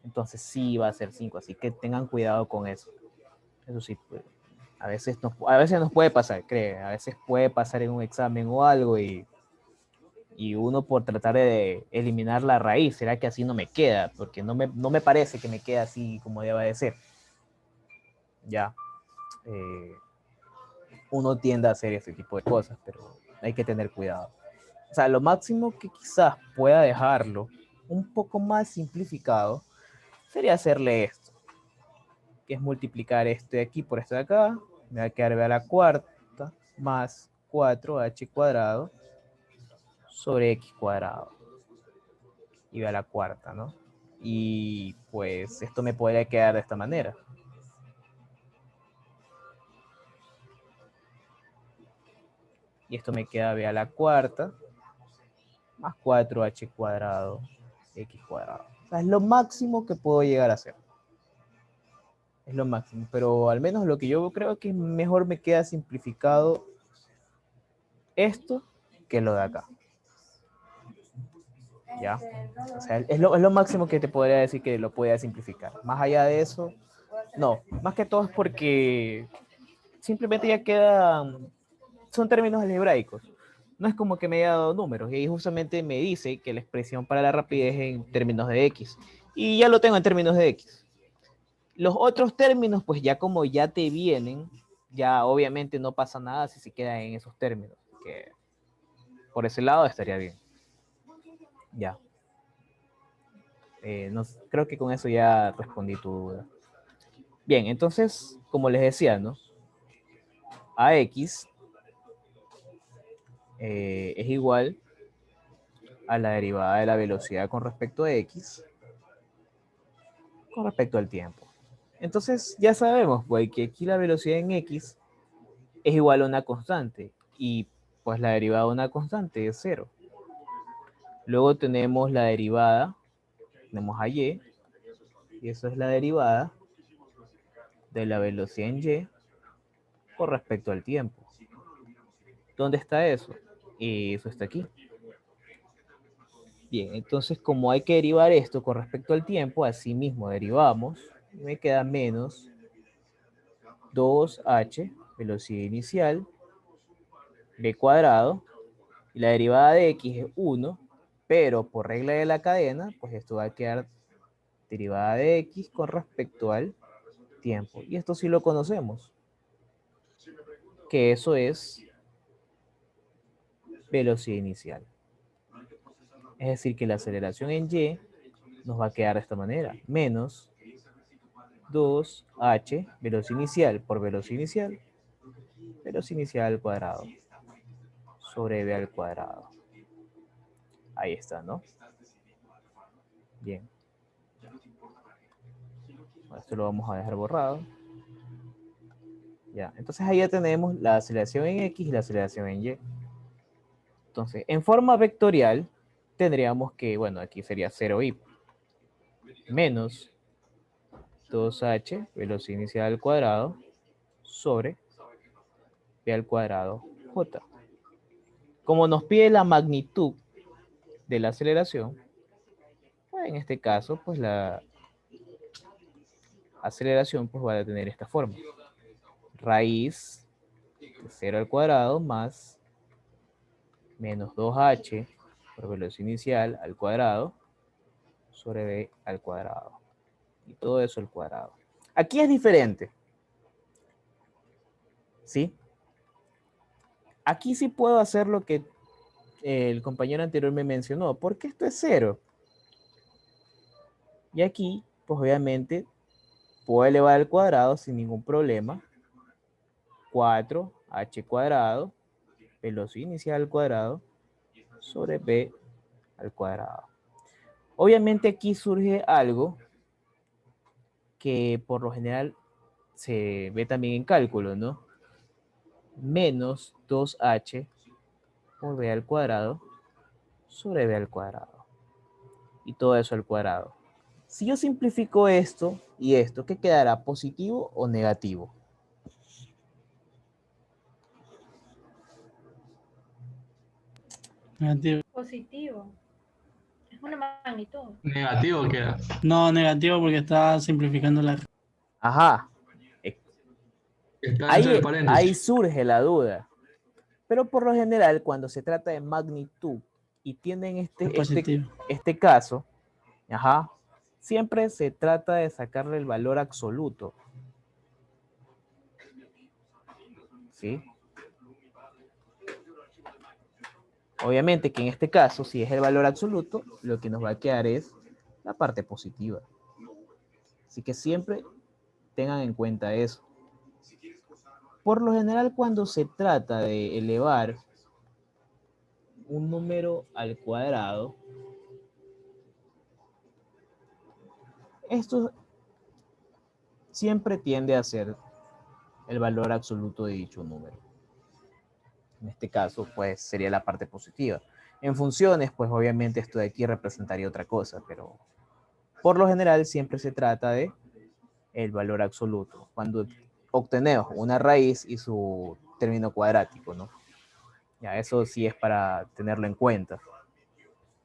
Speaker 1: entonces sí va a ser 5, así que tengan cuidado con eso. Eso sí, pues, a veces nos puede pasar, a veces puede pasar en un examen o algo y uno por tratar de eliminar la raíz, ¿será que así no me queda? Porque no me parece que me quede así como deba de ser. Ya. Uno tiende a hacer ese tipo de cosas, pero hay que tener cuidado. O sea, lo máximo que quizás pueda dejarlo un poco más simplificado sería hacerle esto, que es multiplicar este de aquí por este de acá, me va a quedar b a la cuarta más 4h cuadrado sobre x cuadrado y b a la cuarta, ¿no? Y pues esto me podría quedar de esta manera. Y esto me queda b a la cuarta más 4h cuadrado x cuadrado. O sea, es lo máximo que puedo llegar a hacer. Es lo máximo, pero al menos lo que yo creo que mejor me queda simplificado esto que lo de acá. ¿Ya? O sea, es lo máximo que te podría decir que lo podía simplificar. Más allá de eso, no. Más que todo es porque simplemente ya quedan, son términos algebraicos. No es como que me haya dado números. Y ahí justamente me dice que la expresión para la rapidez es en términos de X. Y ya lo tengo en términos de X. Los otros términos, pues ya como ya te vienen, ya obviamente no pasa nada si se queda en esos términos. Que por ese lado estaría bien. Ya. No, creo que con eso ya respondí tu duda. Bien, entonces, como les decía, ¿no? AX es igual a la derivada de la velocidad con respecto a X con respecto al tiempo. Entonces ya sabemos pues, que aquí la velocidad en X es igual a una constante y pues la derivada de una constante es 0. Luego tenemos la derivada, tenemos a y eso es la derivada de la velocidad en y con respecto al tiempo. ¿Dónde está eso? Eso está aquí. Bien, entonces como hay que derivar esto con respecto al tiempo, así mismo derivamos, me queda menos 2h, velocidad inicial, b cuadrado, y la derivada de x es 1, pero por regla de la cadena, pues esto va a quedar derivada de x con respecto al tiempo. Y esto sí lo conocemos, que eso es velocidad inicial. Es decir, que la aceleración en y nos va a quedar de esta manera, menos 2h, velocidad inicial por velocidad inicial al cuadrado, sobre b al cuadrado. Ahí está, ¿no? Bien. Esto lo vamos a dejar borrado. Ya, entonces ahí ya tenemos la aceleración en X y la aceleración en Y. Entonces, en forma vectorial, tendríamos que, bueno, aquí sería 0i menos 2h, velocidad inicial al cuadrado, sobre b al cuadrado j. Como nos pide la magnitud de la aceleración, pues en este caso, pues la aceleración pues va a tener esta forma. Raíz de 0 al cuadrado más menos 2h por velocidad inicial al cuadrado sobre b al cuadrado. Y todo eso al cuadrado. Aquí es diferente. ¿Sí? Aquí sí puedo hacer lo que el compañero anterior me mencionó, porque esto es 0. Y aquí, pues obviamente, puedo elevar al cuadrado sin ningún problema. 4h cuadrado, velocidad inicial al cuadrado, sobre b al cuadrado. Obviamente aquí surge algo que por lo general se ve también en cálculo, ¿no? Menos 2h por b al cuadrado sobre b al cuadrado. Y todo eso al cuadrado. Si yo simplifico esto y esto, ¿qué quedará? ¿Positivo o negativo?
Speaker 3: Negativo.
Speaker 5: Positivo. Es una magnitud.
Speaker 2: Negativo queda.
Speaker 3: No, negativo porque está simplificando la...
Speaker 1: Ajá.
Speaker 2: Está dentro del
Speaker 1: Ahí
Speaker 2: paréntesis.
Speaker 1: surge la duda. Pero por lo general, cuando se trata de magnitud y tienen
Speaker 3: Es positivo.
Speaker 1: este caso, ajá, siempre se trata de sacarle el valor absoluto. ¿Sí? Obviamente que en este caso, si es el valor absoluto, lo que nos va a quedar es la parte positiva. Así que siempre tengan en cuenta eso. Por lo general, cuando se trata de elevar un número al cuadrado, esto siempre tiende a ser el valor absoluto de dicho número. En este caso, pues sería la parte positiva. En funciones, pues obviamente esto de aquí representaría otra cosa, pero por lo general siempre se trata de el valor absoluto. Cuando obtenemos una raíz y su término cuadrático, ¿no? Ya, eso sí es para tenerlo en cuenta.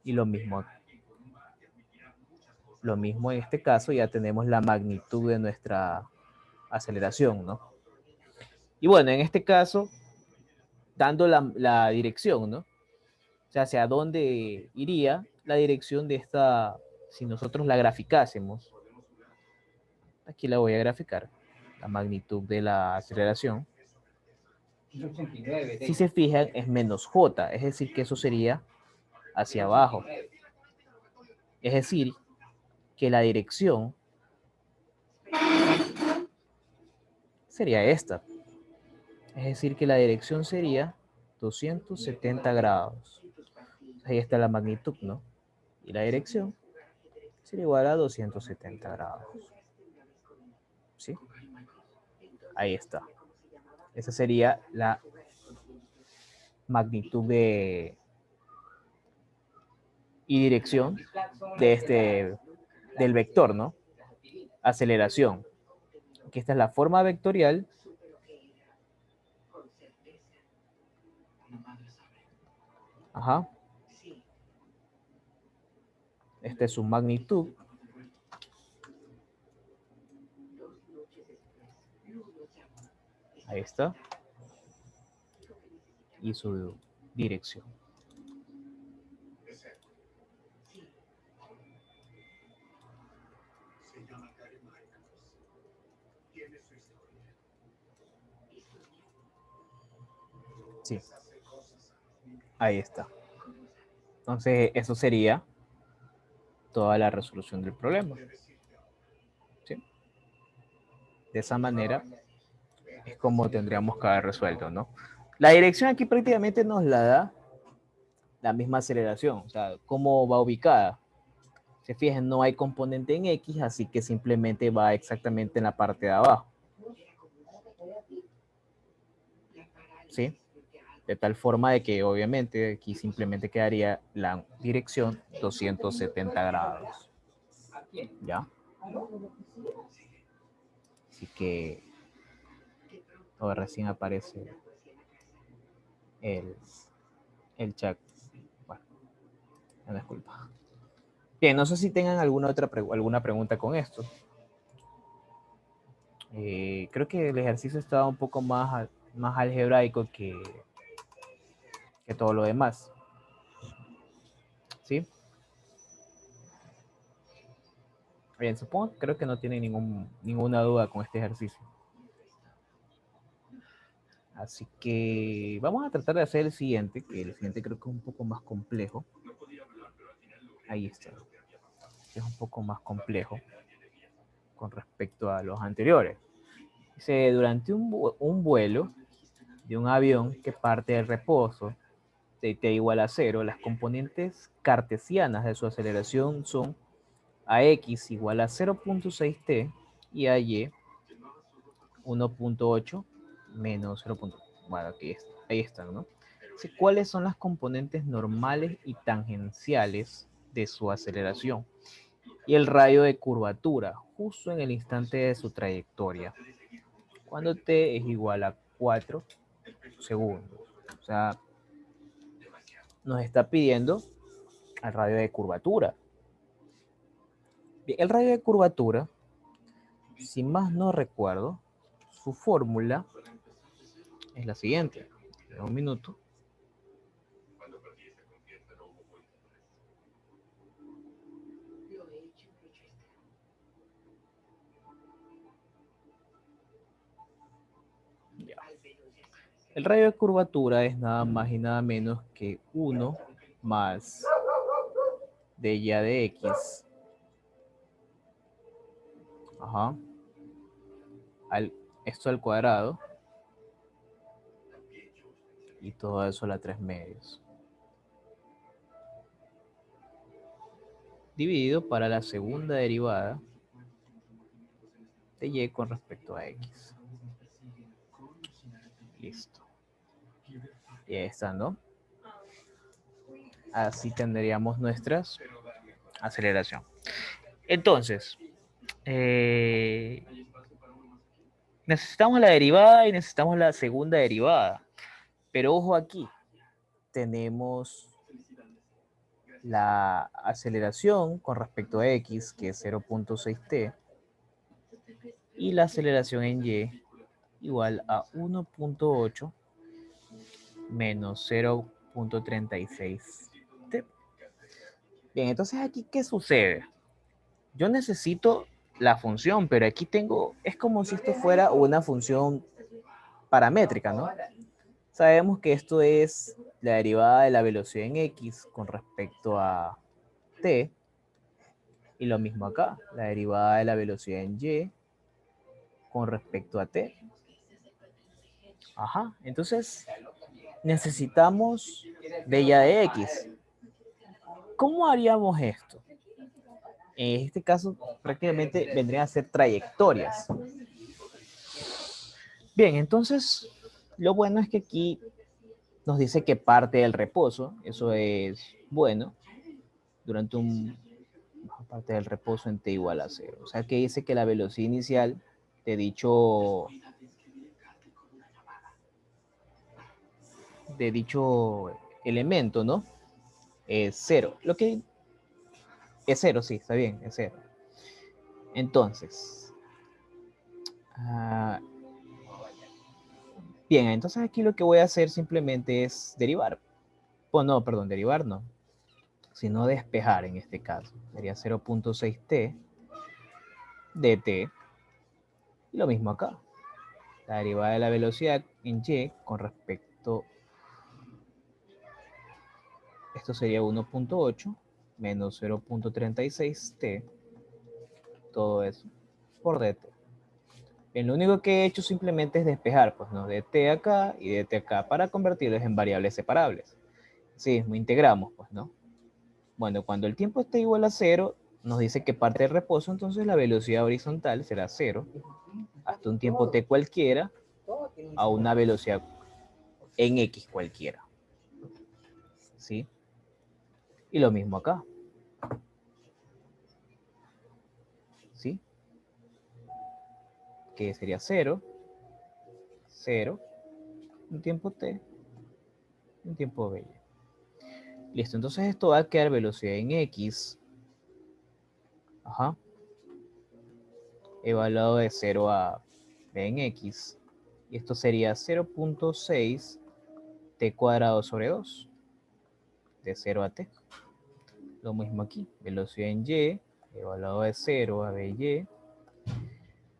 Speaker 1: Y lo mismo en este caso, ya tenemos la magnitud de nuestra aceleración, ¿no? Y bueno, en este caso, dando la dirección, ¿no? O sea, hacia dónde iría la dirección de esta, si nosotros la graficásemos. Aquí la voy a graficar, la magnitud de la aceleración. Si se fijan, es menos j, es decir, que eso sería hacia abajo. Es decir, que la dirección sería esta. Es decir, que la dirección sería 270 grados. Ahí está la magnitud, ¿no? Y la dirección sería igual a 270 grados. ¿Sí? Ahí está. Esa sería la magnitud y dirección del vector, ¿no? Aceleración. Aquí esta es la forma vectorial. Ajá. Esta es su magnitud. Ahí está. Y su dirección. Sí. Ahí está. Entonces, eso sería toda la resolución del problema. ¿Sí? De esa manera es como tendríamos que haber resuelto, ¿no? La dirección aquí prácticamente nos la da la misma aceleración, o sea, cómo va ubicada. Se fijan, no hay componente en X, así que simplemente va exactamente en la parte de abajo. ¿Sí? De tal forma de que obviamente aquí simplemente quedaría la dirección 270 grados. ¿Ya? Así que ahora recién aparece el chat. Bueno, me disculpa. Bien, no sé si tengan alguna pregunta con esto. Creo que el ejercicio estaba un poco más algebraico que todo lo demás. ¿Sí? Bien, creo que no tienen ninguna duda con este ejercicio. Así que vamos a tratar de hacer el siguiente, que el siguiente creo que es un poco más complejo. Ahí está. Es un poco más complejo con respecto a los anteriores. Dice, durante un vuelo de un avión que parte del reposo de t igual a 0, las componentes cartesianas de su aceleración son a x igual a 0.6t y a y 1.8 menos 0. Bueno, ahí están, ¿no? Entonces, ¿cuáles son las componentes normales y tangenciales de su aceleración? Y el radio de curvatura, justo en el instante de su trayectoria, cuando t es igual a 4 segundos. O sea, nos está pidiendo el radio de curvatura. Bien, el radio de curvatura, si más no recuerdo, su fórmula es la siguiente. Un minuto. Ya. El radio de curvatura es nada más y nada menos que 1 más de y de x. Ajá. Esto al cuadrado. Y todo eso a la 3 medios. Dividido para la segunda derivada de y con respecto a x. Listo. Y ahí está, ¿no? Así tendríamos nuestra aceleración. Entonces, necesitamos la derivada y necesitamos la segunda derivada. Pero ojo aquí, tenemos la aceleración con respecto a x, que es 0.6t, y la aceleración en y igual a 1.8 menos 0.36t. Bien, entonces aquí, ¿qué sucede? Yo necesito la función, pero aquí tengo, es como si esto fuera una función paramétrica, ¿no? Sabemos que esto es la derivada de la velocidad en x con respecto a t, y lo mismo acá, la derivada de la velocidad en y con respecto a t. Ajá, entonces necesitamos de y de x. ¿Cómo haríamos esto? En este caso, prácticamente vendrían a ser trayectorias. Bien, entonces, lo bueno es que aquí nos dice que parte del reposo, eso es bueno, durante parte del reposo en t igual a 0. O sea que dice que la velocidad inicial de dicho elemento, ¿no? Es 0. Lo que es 0, sí, está bien, es 0. Entonces, bien, entonces aquí lo que voy a hacer simplemente es derivar. Pues no, perdón, derivar no, sino despejar en este caso. Sería 0.6t dt. Y lo mismo acá. La derivada de la velocidad en y con respecto, esto sería 1.8 menos 0.36t, todo eso por dt. Bien, lo único que he hecho simplemente es despejar, pues no, dt acá y dt acá para convertirlos en variables separables. Sí, integramos, pues, ¿no? Bueno, cuando el tiempo esté igual a 0, nos dice que parte del reposo, entonces la velocidad horizontal será 0 hasta un tiempo t cualquiera a una velocidad en x cualquiera. ¿Sí? Y lo mismo acá. ¿Sí? Que sería 0, 0, un tiempo t, un tiempo b. Listo, entonces esto va a quedar velocidad en x, ajá, evaluado de 0 a b en x, y esto sería 0.6 t cuadrado sobre 2, de 0 a t. Lo mismo aquí, velocidad en y, evaluado de 0 a by,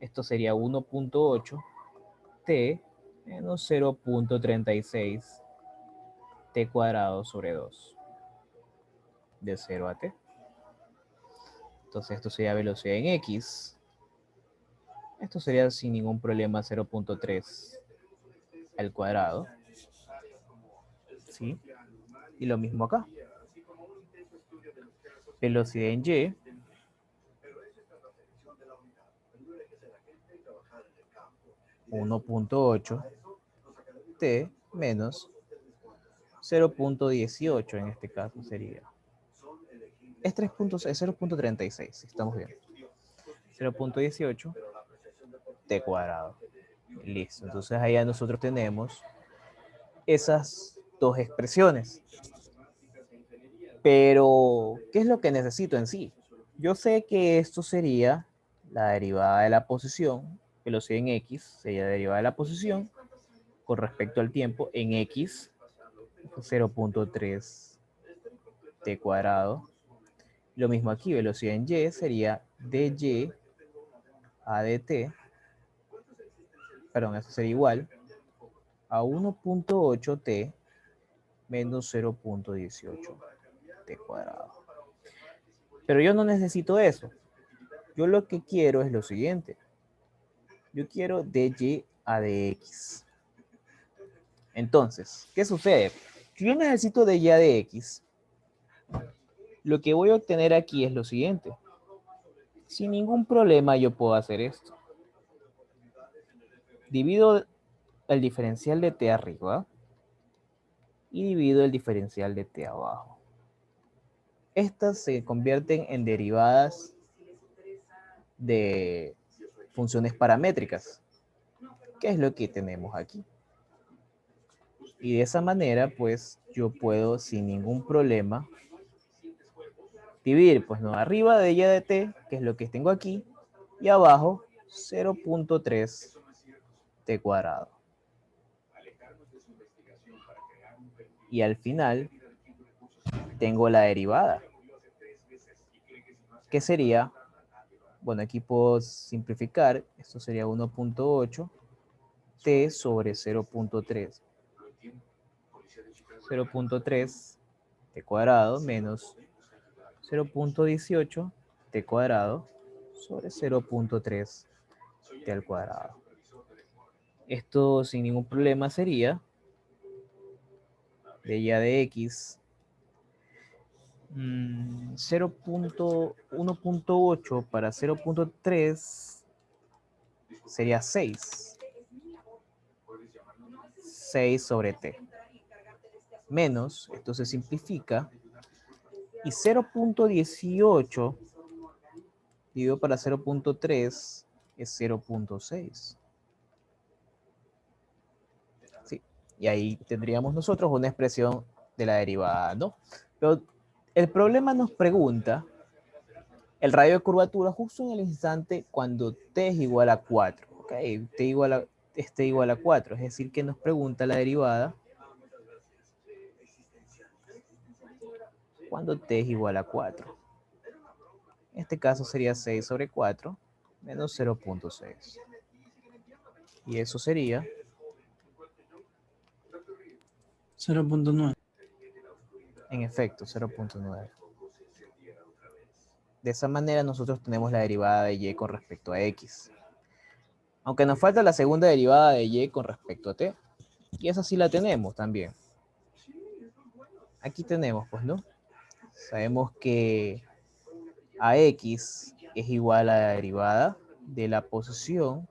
Speaker 1: esto sería 1.8 t menos 0.36 t cuadrado sobre 2, de 0 a t. Entonces esto sería velocidad en x. Esto sería sin ningún problema 0.3 al cuadrado. ¿Sí? Y lo mismo acá. Velocidad en Y. 1.8 t menos 0.18 en este caso sería. Es 0.36, estamos bien. 0.18 t cuadrado. Listo, entonces allá nosotros tenemos esas dos expresiones. Pero, ¿qué es lo que necesito en sí? Yo sé que esto sería la derivada de la posición, velocidad en X, sería la derivada de la posición con respecto al tiempo en X, 0.3 t cuadrado. Lo mismo aquí, velocidad en Y sería dy a dt, perdón, eso sería igual a 1.8 t menos 0.18 t cuadrado. Pero yo no necesito eso. Yo lo que quiero es lo siguiente. Yo quiero dy a dx. Entonces, ¿qué sucede? Si yo necesito dy a dx, lo que voy a obtener aquí es lo siguiente. Sin ningún problema yo puedo hacer esto. Divido el diferencial de t arriba y divido el diferencial de t abajo. Estas se convierten en derivadas de funciones paramétricas, que es lo que tenemos aquí. Y de esa manera, pues, yo puedo sin ningún problema dividir, pues, no, arriba de y de t, que es lo que tengo aquí, y abajo 0.3 t cuadrado. Y al final tengo la derivada, que sería, bueno, aquí puedo simplificar, esto sería 1.8 t sobre 0.3. 0.3 t cuadrado menos 0.18 t cuadrado sobre 0.3 t al cuadrado. Esto sin ningún problema sería de y de x 1.8 para 0.3 sería 6. 6 sobre t. Menos, esto se simplifica, y 0.18 dividido para 0.3 es 0.6. Sí, y ahí tendríamos nosotros una expresión de la derivada, ¿no? Pero el problema nos pregunta el radio de curvatura justo en el instante cuando t es igual a 4. ¿Ok? T igual a 4, es decir, que nos pregunta la derivada cuando t es igual a 4. En este caso sería 6 sobre 4 menos 0.6. Y eso sería
Speaker 3: 0.9.
Speaker 1: en efecto 0.9. De esa manera nosotros tenemos la derivada de y con respecto a x. Aunque nos falta la segunda derivada de y con respecto a t. Y esa sí la tenemos también. Aquí tenemos, pues, ¿no? Sabemos que ax es igual a la derivada de la posición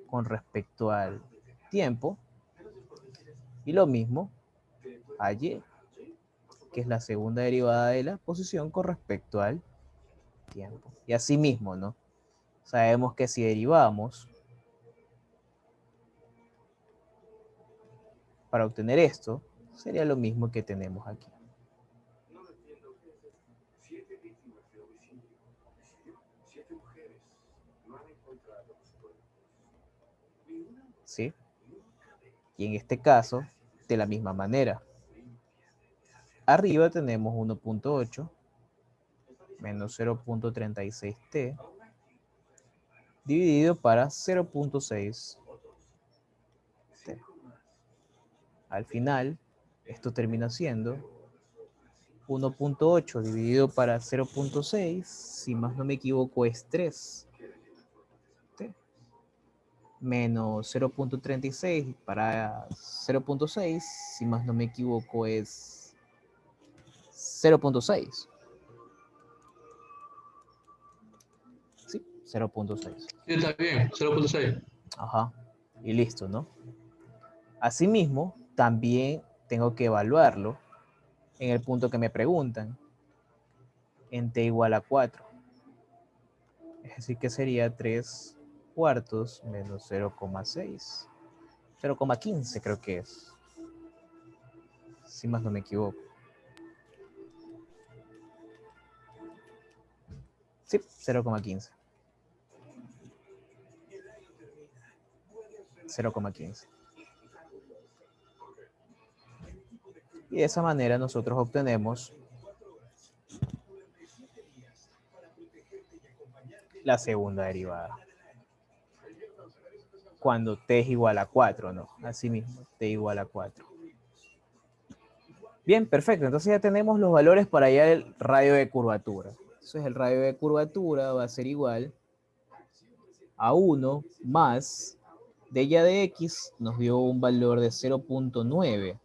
Speaker 1: con respecto al tiempo. Y lo mismo a y, que es la segunda derivada de la posición con respecto al tiempo. Y así mismo, ¿no? Sabemos que si derivamos para obtener esto, sería lo mismo que tenemos aquí. ¿Sí? Y en este caso, de la misma manera. Arriba tenemos 1.8 menos 0.36 t dividido para 0.6 t. Al final, esto termina siendo 1.8 dividido para 0.6, si más no me equivoco es 3 t, menos 0.36 para 0.6, si más no me equivoco es 0.6. Sí, 0.6.
Speaker 2: Sí, está bien, 0.6.
Speaker 1: Ajá. Y listo, ¿no? Asimismo, también tengo que evaluarlo en el punto que me preguntan, en t igual a 4. Es decir, que sería 3 cuartos menos 0,6. 0,15 creo que es. Si más no me equivoco. Sí, 0,15. 0,15. Y de esa manera nosotros obtenemos la segunda derivada. Cuando t es igual a 4, ¿no? Así mismo, t igual a 4. Bien, perfecto. Entonces ya tenemos los valores para hallar el radio de curvatura. Entonces el radio de curvatura va a ser igual a 1 más de ya de x nos dio un valor de 0.9.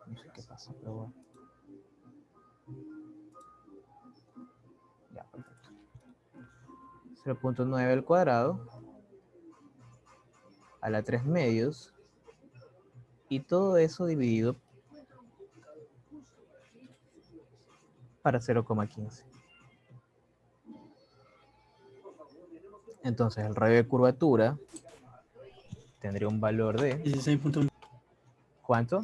Speaker 1: No sé qué pasa, pero bueno. Ya, perfecto. 0.9 al cuadrado a la 3 medios y todo eso dividido para 0,15. Entonces el radio de curvatura tendría un valor de
Speaker 3: 16.1.
Speaker 1: ¿cuánto?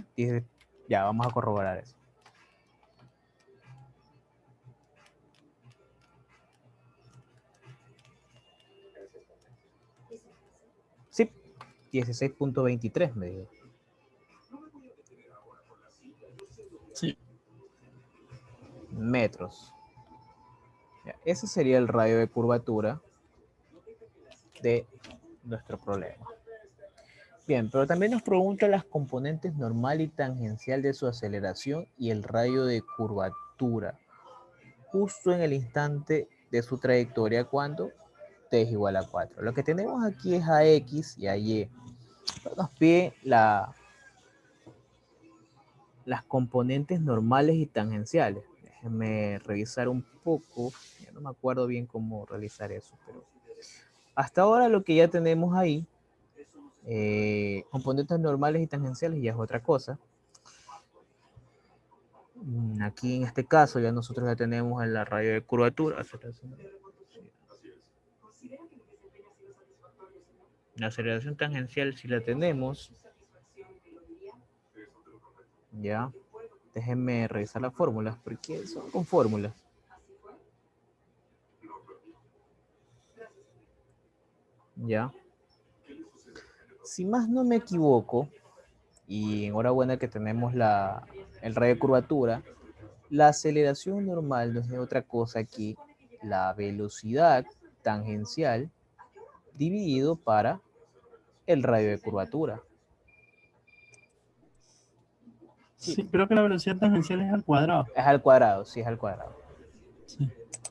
Speaker 1: Ya, vamos a corroborar eso. Sí, 16.23 me dijo.
Speaker 3: Sí.
Speaker 1: Metros. Ya, ese sería el radio de curvatura de nuestro problema. Bien, pero también nos pregunta las componentes normal y tangencial de su aceleración y el radio de curvatura, justo en el instante de su trayectoria cuando t es igual a 4. Lo que tenemos aquí es a x y a y. Pero nos pide las componentes normales y tangenciales. Déjenme revisar un poco. Ya no me acuerdo bien cómo realizar eso, pero hasta ahora lo que ya tenemos ahí, componentes normales y tangenciales, ya es otra cosa. Aquí en este caso ya nosotros ya tenemos en la radio de curvatura. La aceleración tangencial sí la tenemos. Ya. Déjenme revisar las fórmulas, porque son con fórmulas. Ya. Si más no me equivoco, y enhorabuena que tenemos el radio de curvatura, la aceleración normal no es otra cosa que la velocidad tangencial dividido para el radio de curvatura.
Speaker 3: Sí, creo que la velocidad tangencial es al cuadrado.
Speaker 1: Es al cuadrado, sí, es al cuadrado.
Speaker 3: Sí.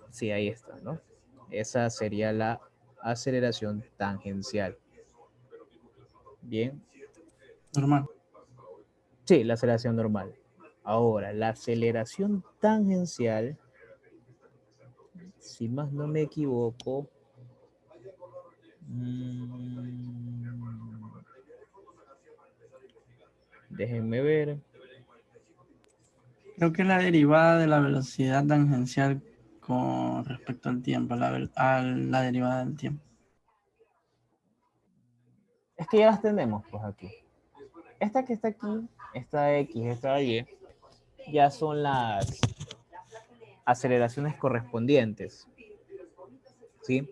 Speaker 1: Sí, ahí está, ¿no? Esa sería la aceleración tangencial. Bien.
Speaker 3: Normal.
Speaker 1: Sí, la aceleración normal. Ahora, la aceleración tangencial, si más no me equivoco, déjenme ver.
Speaker 3: Creo que es la derivada de la velocidad tangencial con respecto al tiempo, a la derivada del tiempo.
Speaker 1: Es que ya las tenemos, pues aquí. Esta que está aquí, esta X, esta Y, ya son las aceleraciones correspondientes. ¿Sí?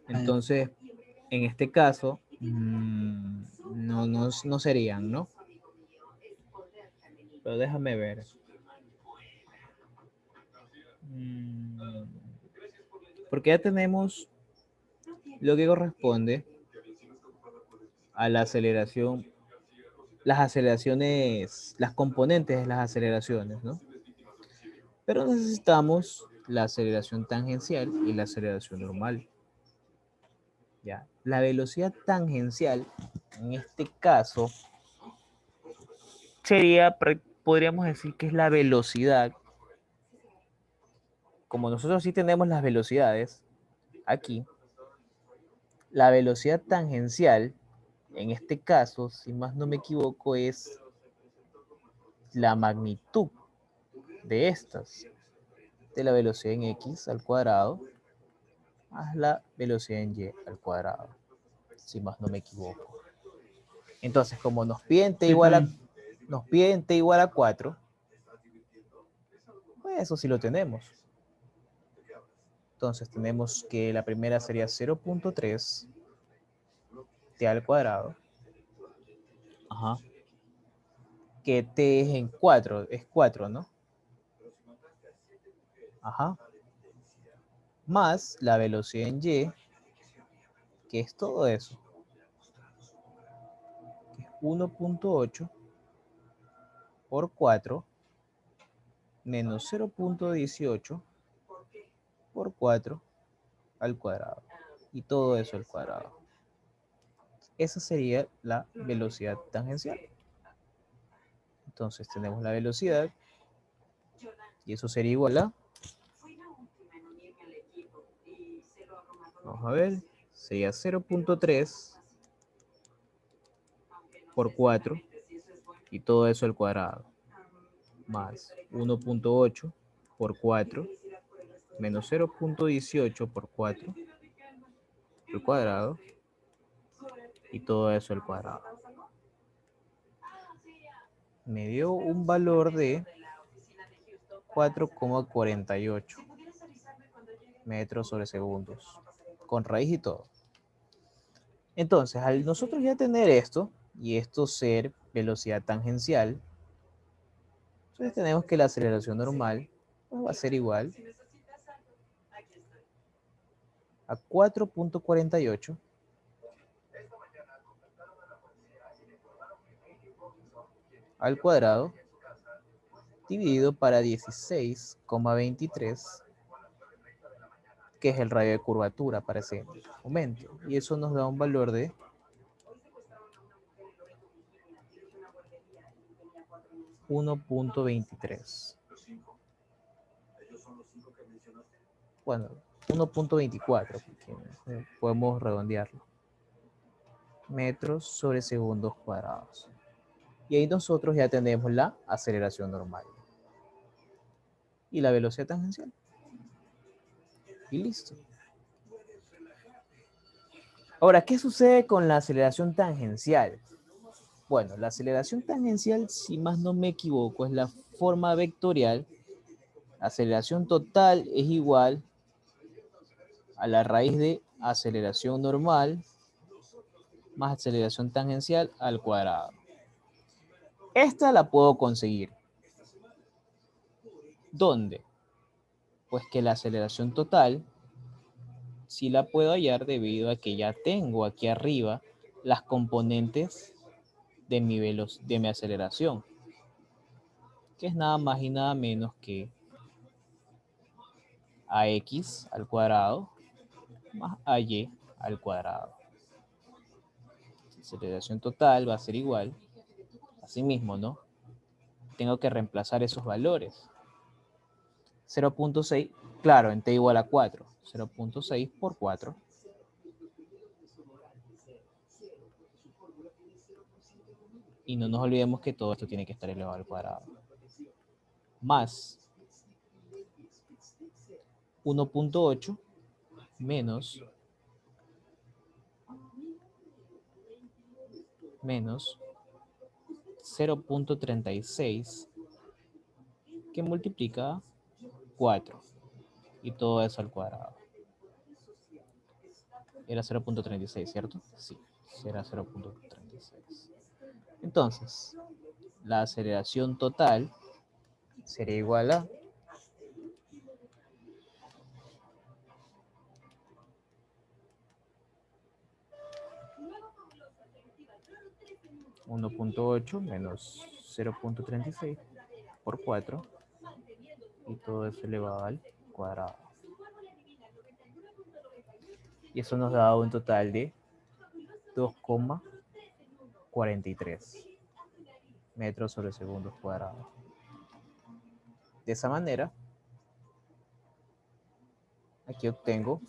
Speaker 1: Entonces, en este caso, no serían, ¿no? Pero déjame ver. Porque ya tenemos lo que corresponde a la aceleración, las aceleraciones, las componentes de las aceleraciones, ¿no? Pero necesitamos la aceleración tangencial y la aceleración normal. ¿Ya? La velocidad tangencial, en este caso, sería, podríamos decir que es la velocidad. Como nosotros sí tenemos las velocidades aquí, la velocidad tangencial, en este caso, si más no me equivoco, es la magnitud de estas, de la velocidad en x al cuadrado más la velocidad en y al cuadrado, si más no me equivoco. Entonces, como nos piden t
Speaker 3: Sí,
Speaker 1: igual a,
Speaker 3: está bien.
Speaker 1: nos piden t igual a 4, pues eso sí lo tenemos. Entonces tenemos que la primera sería 0.3 t al cuadrado. Ajá. Que t es en 4, es 4, ¿no? Ajá. Más la velocidad en y, que es todo eso. Que es 1.8 por 4 menos 0.18 por 4 al cuadrado. Y todo eso al cuadrado. Esa sería la velocidad tangencial. Entonces tenemos la velocidad y eso sería igual a, vamos a ver, sería 0.3 por 4 y todo eso al cuadrado, más 1.8 por 4 menos 0.18 por 4 al cuadrado y todo eso al cuadrado. Me dio un valor de 4,48 metros sobre segundos, con raíz y todo. Entonces, al nosotros ya tener esto, y esto ser velocidad tangencial, entonces tenemos que la aceleración normal pues, va a ser igual a 4,48 al cuadrado dividido para 16,23, que es el radio de curvatura para ese momento. Y eso nos da un valor de 1.23. Bueno, 1.24, porque podemos redondearlo. Metros sobre segundos cuadrados. Y ahí nosotros ya tenemos la aceleración normal. Y la velocidad tangencial. Y listo. Ahora, ¿qué sucede con la aceleración tangencial? Bueno, la aceleración tangencial, si más no me equivoco, es la forma vectorial. La aceleración total es igual a la raíz de aceleración normal más aceleración tangencial al cuadrado. Esta la puedo conseguir. ¿Dónde? Pues que la aceleración total sí la puedo hallar debido a que ya tengo aquí arriba las componentes de mi aceleración, que es nada más y nada menos que ax al cuadrado más ay al cuadrado. La aceleración total va a ser igual, así mismo, ¿no? Tengo que reemplazar esos valores. 0.6, claro, en t igual a 4. 0.6 por 4. Y no nos olvidemos que todo esto tiene que estar elevado al cuadrado. Más 1.8 menos 0.36 que multiplica 4 y todo eso al cuadrado. Era 0.36, ¿cierto? Sí, era 0.36. Entonces, la aceleración total sería igual a 1.8 menos 0.36 por 4 y todo eso elevado al cuadrado. Y eso nos da un total de 2,43 metros sobre segundos cuadrados. De esa manera, aquí obtengo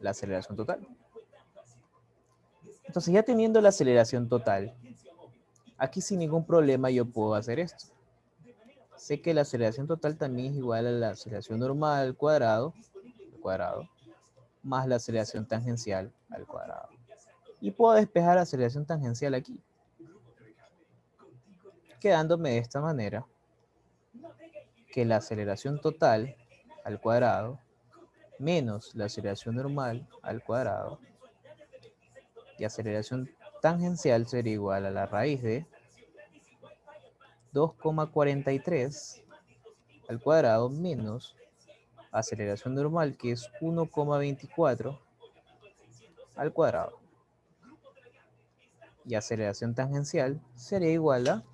Speaker 1: la aceleración total. Entonces, ya teniendo la aceleración total, aquí sin ningún problema yo puedo hacer esto. Sé que la aceleración total también es igual a la aceleración normal al cuadrado, más la aceleración tangencial al cuadrado. Y puedo despejar la aceleración tangencial aquí, quedándome de esta manera, que la aceleración total al cuadrado menos la aceleración normal al cuadrado y aceleración tangencial sería igual a la raíz de 2,43 al cuadrado menos aceleración normal, que es 1,24 al cuadrado. Y aceleración tangencial sería igual a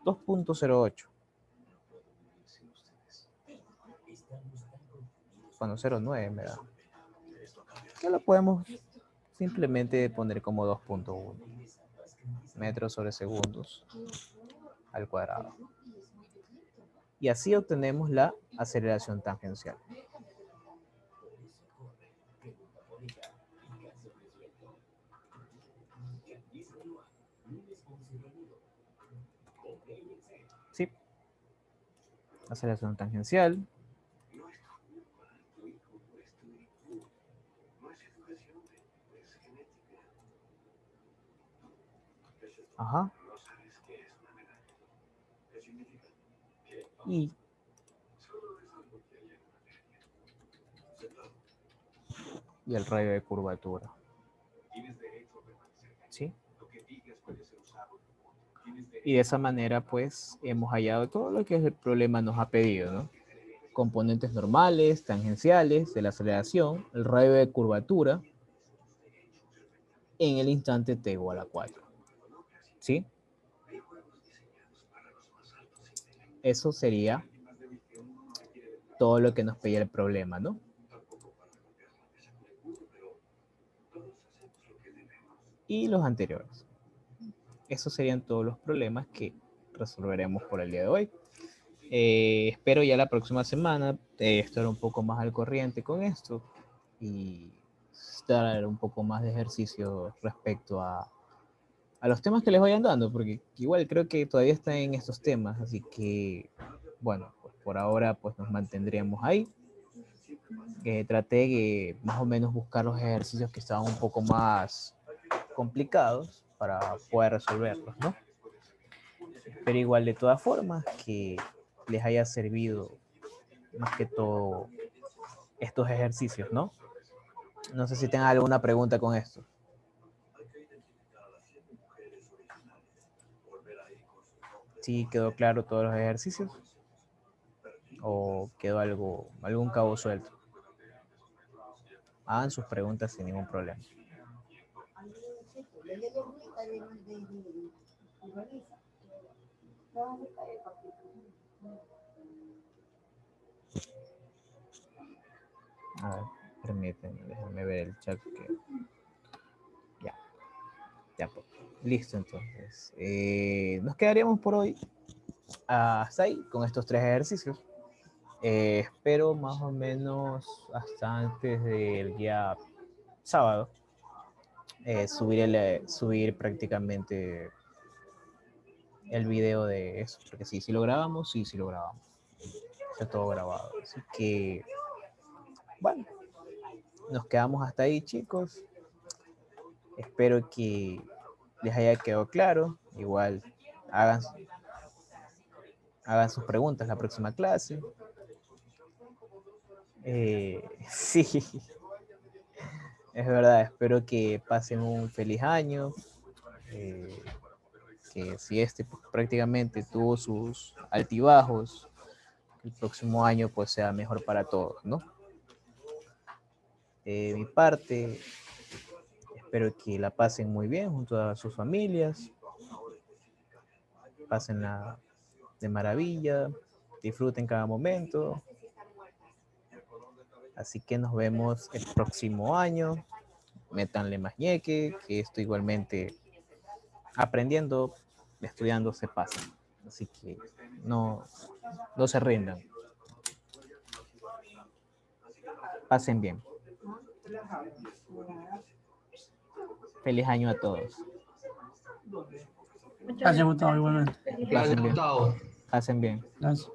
Speaker 1: 2,08. Bueno, 0,9 me da. Ya lo podemos simplemente poner como 2,1 metros sobre segundos al cuadrado. Y así obtenemos la aceleración tangencial. Sí. Aceleración tangencial. Ajá. Y el radio de curvatura. ¿Sí? Y de esa manera, pues, hemos hallado todo lo que el problema nos ha pedido, ¿no? Componentes normales, tangenciales, de la aceleración, el radio de curvatura, en el instante t igual a 4. ¿Sí? Eso sería todo lo que nos pedía el problema, ¿no? Y los anteriores. Esos serían todos los problemas que resolveremos por el día de hoy. Espero ya la próxima semana estar un poco más al corriente con esto y estar un poco más de ejercicio respecto a los temas que les vayan dando, porque igual creo que todavía están en estos temas, así que, bueno, pues por ahora pues nos mantendríamos ahí. Traté de más o menos buscar los ejercicios que estaban un poco más complicados para poder resolverlos, ¿no? Pero igual de todas formas que les haya servido más que todo estos ejercicios, ¿no? No sé si tengan alguna pregunta con esto. ¿Sí quedó claro todos los ejercicios? ¿O quedó algún cabo suelto? Hagan sus preguntas sin ningún problema. A ver, permítanme, déjenme ver el chat. Ya, pues. Listo, entonces. Nos quedaríamos por hoy hasta ahí con estos 3 ejercicios. Espero más o menos hasta antes del día sábado subir prácticamente el video de eso, porque sí lo grabamos, sí lo grabamos. Está todo grabado. Así que, bueno, nos quedamos hasta ahí, chicos. Espero que les haya quedado claro. Igual, hagan sus preguntas la próxima clase. Sí, es verdad. Espero que pasen un feliz año. Que si este prácticamente tuvo sus altibajos, el próximo año pues sea mejor para todos, ¿no? De mi parte, Espero que la pasen muy bien junto a sus familias. Pásenla de maravilla. Disfruten cada momento. Así que nos vemos el próximo año. Métanle más ñeque, que esto igualmente aprendiendo, estudiando se pasa. Así que no se rindan. Pasen bien. Feliz año a todos.
Speaker 5: Muchas
Speaker 3: Gracias, Gustavo, igualmente.
Speaker 2: Gracias,
Speaker 1: Pasen bien.
Speaker 2: Gustavo.
Speaker 1: Pasen bien.
Speaker 3: Gracias.